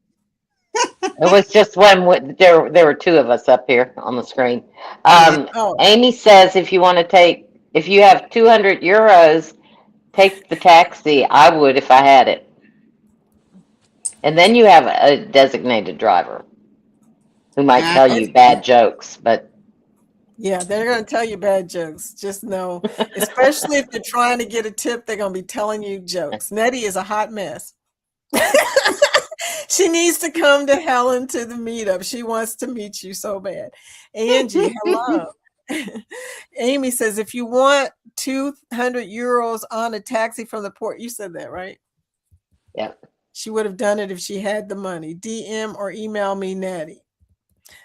It was just one. There were 2 of us up here on the screen. Amy says if you have 200 euros, take the taxi. I would if I had it. And then you have a designated driver who might I, tell you bad jokes, but Yeah, they're going to tell you bad jokes. Just know, especially if you're trying to get a tip, they're going to be telling you jokes. Nettie is a hot mess. She needs to come to Helen to the meetup. She wants to meet you so bad. Angie, hello. Amy says, if you want 200 euros on a taxi from the port, you said that, right? yeah. She would have done it if she had the money. DM or email me, Natty.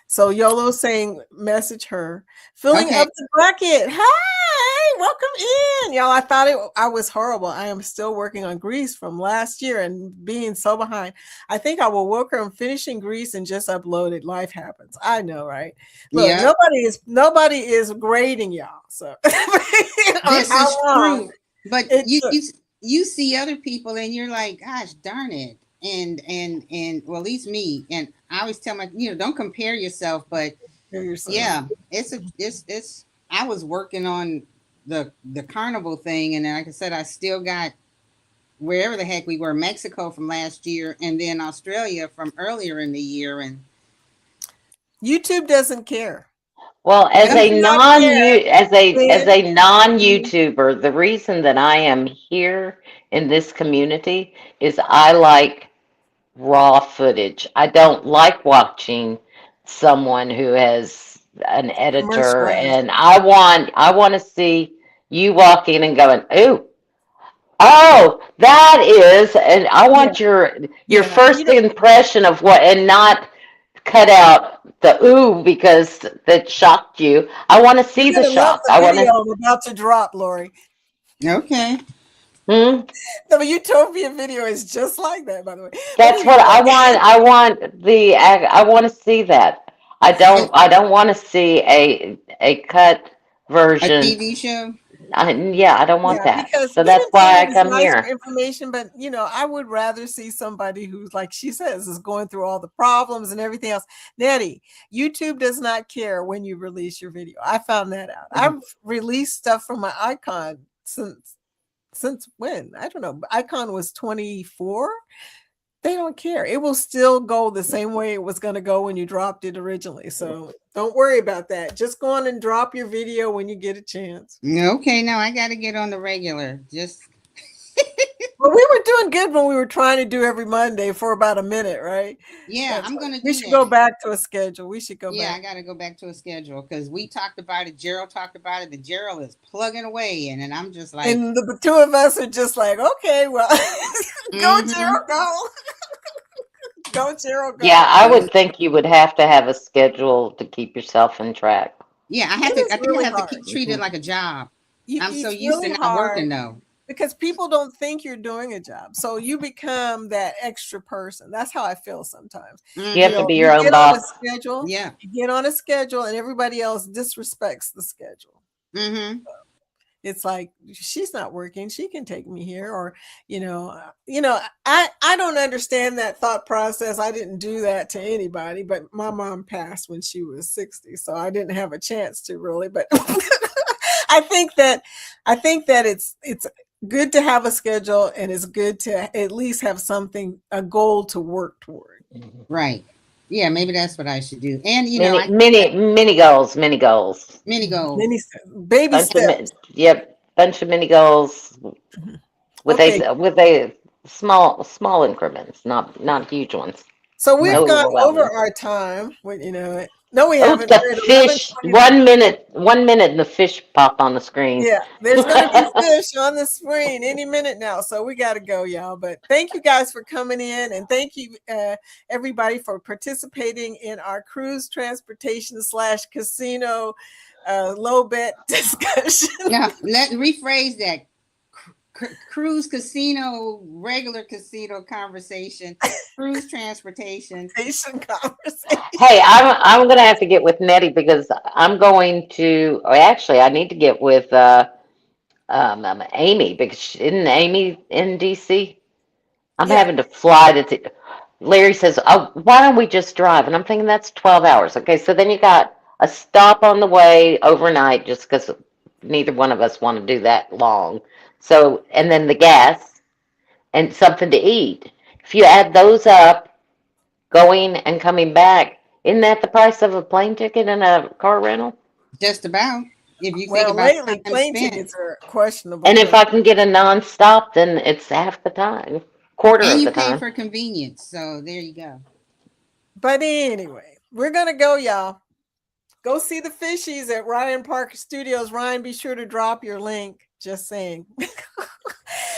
So Yolo saying, message her. Filling okay. up the bucket. Hi, welcome in. Y'all, I was horrible. I am still working on Greece from last year and being so behind. I think I will work on finishing Greece and just upload it. Life happens. I know, right? Look, Yeah. nobody is grading y'all. So on This how is long true. But it you, took. you you see other people and you're like, gosh darn it. And well, at least me. And I always tell my, don't compare yourself, but Yourself. yeah, it's I was working on the carnival thing, and like I said, I still got wherever the heck we were, Mexico from last year, and then Australia from earlier in the year. And YouTube doesn't care. Well, They as do a not non care. you as When a non YouTuber, the reason that I am here in this community is I like raw footage. I don't like watching someone who has an editor, commercialized. and I want to see you walk in and going, "Ooh, oh, that is," and I Yeah, want your yeah. You first don't. impression of what, and not cut out the ooh because that shocked you. I want to You're see the gonna love shock. the I want video to. I'm about to drop, Lori. okay, Hmm? The Utopia video is just like that, by the way. But That's what I want. I want I want to see that. I don't. a, I don't want to see a cut a version. TV show. Yeah, I don't want yeah, that. because So good that's why I information is come nice for here. information, but I would rather see somebody who's like she says is going through all the problems and everything else. Nettie, YouTube does not care when you release your video. I found that out. I've released stuff from my icon since when? I don't know. Icon was 24. They don't care. It will still go the same way it was going to go when you dropped it originally. So don't worry about that. Just go on and drop your video when you get a chance. Okay, now I got to get on the regular. Just Well, we were doing good when we were trying to do every Monday for about a minute, right? yeah, That's I'm right. gonna We do should go that. back to a schedule. We should go Yeah, back. I got to go back to a schedule because we talked about it. Gerald talked about it. And Gerald is plugging away, and I'm just like, And the two of us are just like, okay, well, go, mm-hmm. Gerald, go. Go, Gerald, Yeah, go. I would think you would have to have a schedule to keep yourself in track. Yeah, I have It to. is I think I really have to hard. keep treating it like a job. I'm so It's used to really not hard working though. because people don't think you're doing a job. So you become that extra person. That's how I feel sometimes. You have to Mm-hmm. be You your own get on a boss. schedule, Yeah. and everybody else disrespects the schedule. Mm-hmm. It's like she's not working, she can take me here, or I don't understand that thought process. I didn't do that to anybody, but my mom passed when she was 60, so I didn't have a chance to really, but I think that it's good to have a schedule, and it's good to at least have a goal to work toward. Right. Yeah, maybe that's what I should do. And Many, I many, many goals, many goals. many goals. Baby Bunch of, steps. yep, bunch of mini goals with Okay, a small increments, not huge ones. so Right. we've No gone over overwhelming. our time. No, we Oh, haven't. the We're at fish! 11:29. 1 minute, 1 minute, and the fish pop on the screen. Yeah, there's going to be fish on the screen any minute now. So we got to go, y'all. But thank you guys for coming in. And thank you, everybody, for participating in our cruise transportation / casino low bet discussion. Now let rephrase that. Cruise casino, regular casino conversation, cruise transportation. Conversation. Hey, I'm gonna have to get with Nettie because I'm going to. Or actually, I need to get with Amy because isn't Amy in DC? I'm Yeah. having to fly to. Larry says, "Oh, why don't we just drive?" And I'm thinking that's 12 hours. Okay, so then you got a stop on the way overnight, just because neither one of us want to do that long. So, and then the gas and something to eat. If you add those up, going and coming back, isn't that the price of a plane ticket and a car rental? Just about. If you think Well, about lately time plane spent. tickets are questionable. And if but I can get a nonstop, then it's half the time, quarter And of you the pay time. for convenience. So there you go. But anyway, we're gonna go, y'all. Go see the fishies at Ryan Parker Studios. Ryan, be sure to drop your link. Just saying.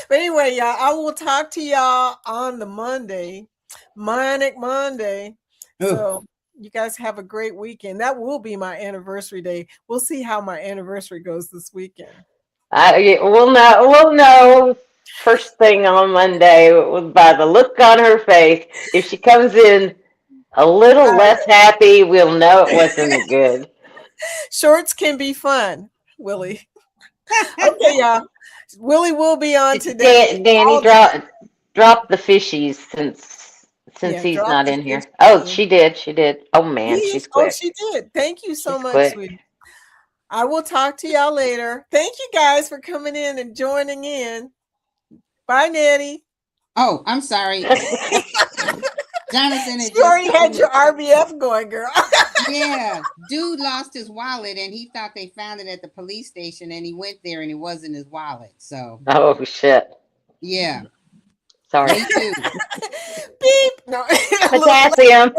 But anyway, y'all, I will talk to y'all on the Monday, Manic Monday. Ooh. So you guys have a great weekend. That will be my anniversary day. We'll see how my anniversary goes this weekend. We'll know. We'll know first thing on Monday by the look on her face. If she comes in a little less happy, we'll know it wasn't good. Shorts can be fun, Willie. Okay, y'all. Willie will be on today. Danny, drop the fishies since Yeah, he's drop not the in here. fish. Oh, she did. She did. Oh man, Yeah. she's Oh, quick. she did. Thank you so She's much, quick. sweetie. I will talk to y'all later. Thank you guys for coming in and joining in. Bye, Nettie. Oh, I'm sorry. Jonathan had You already just had your RBF going, girl. yeah, dude lost his wallet and he thought they found it at the police station and he went there and it wasn't his wallet. So Oh shit. yeah, Sorry. me too. Beep. No. Potassium.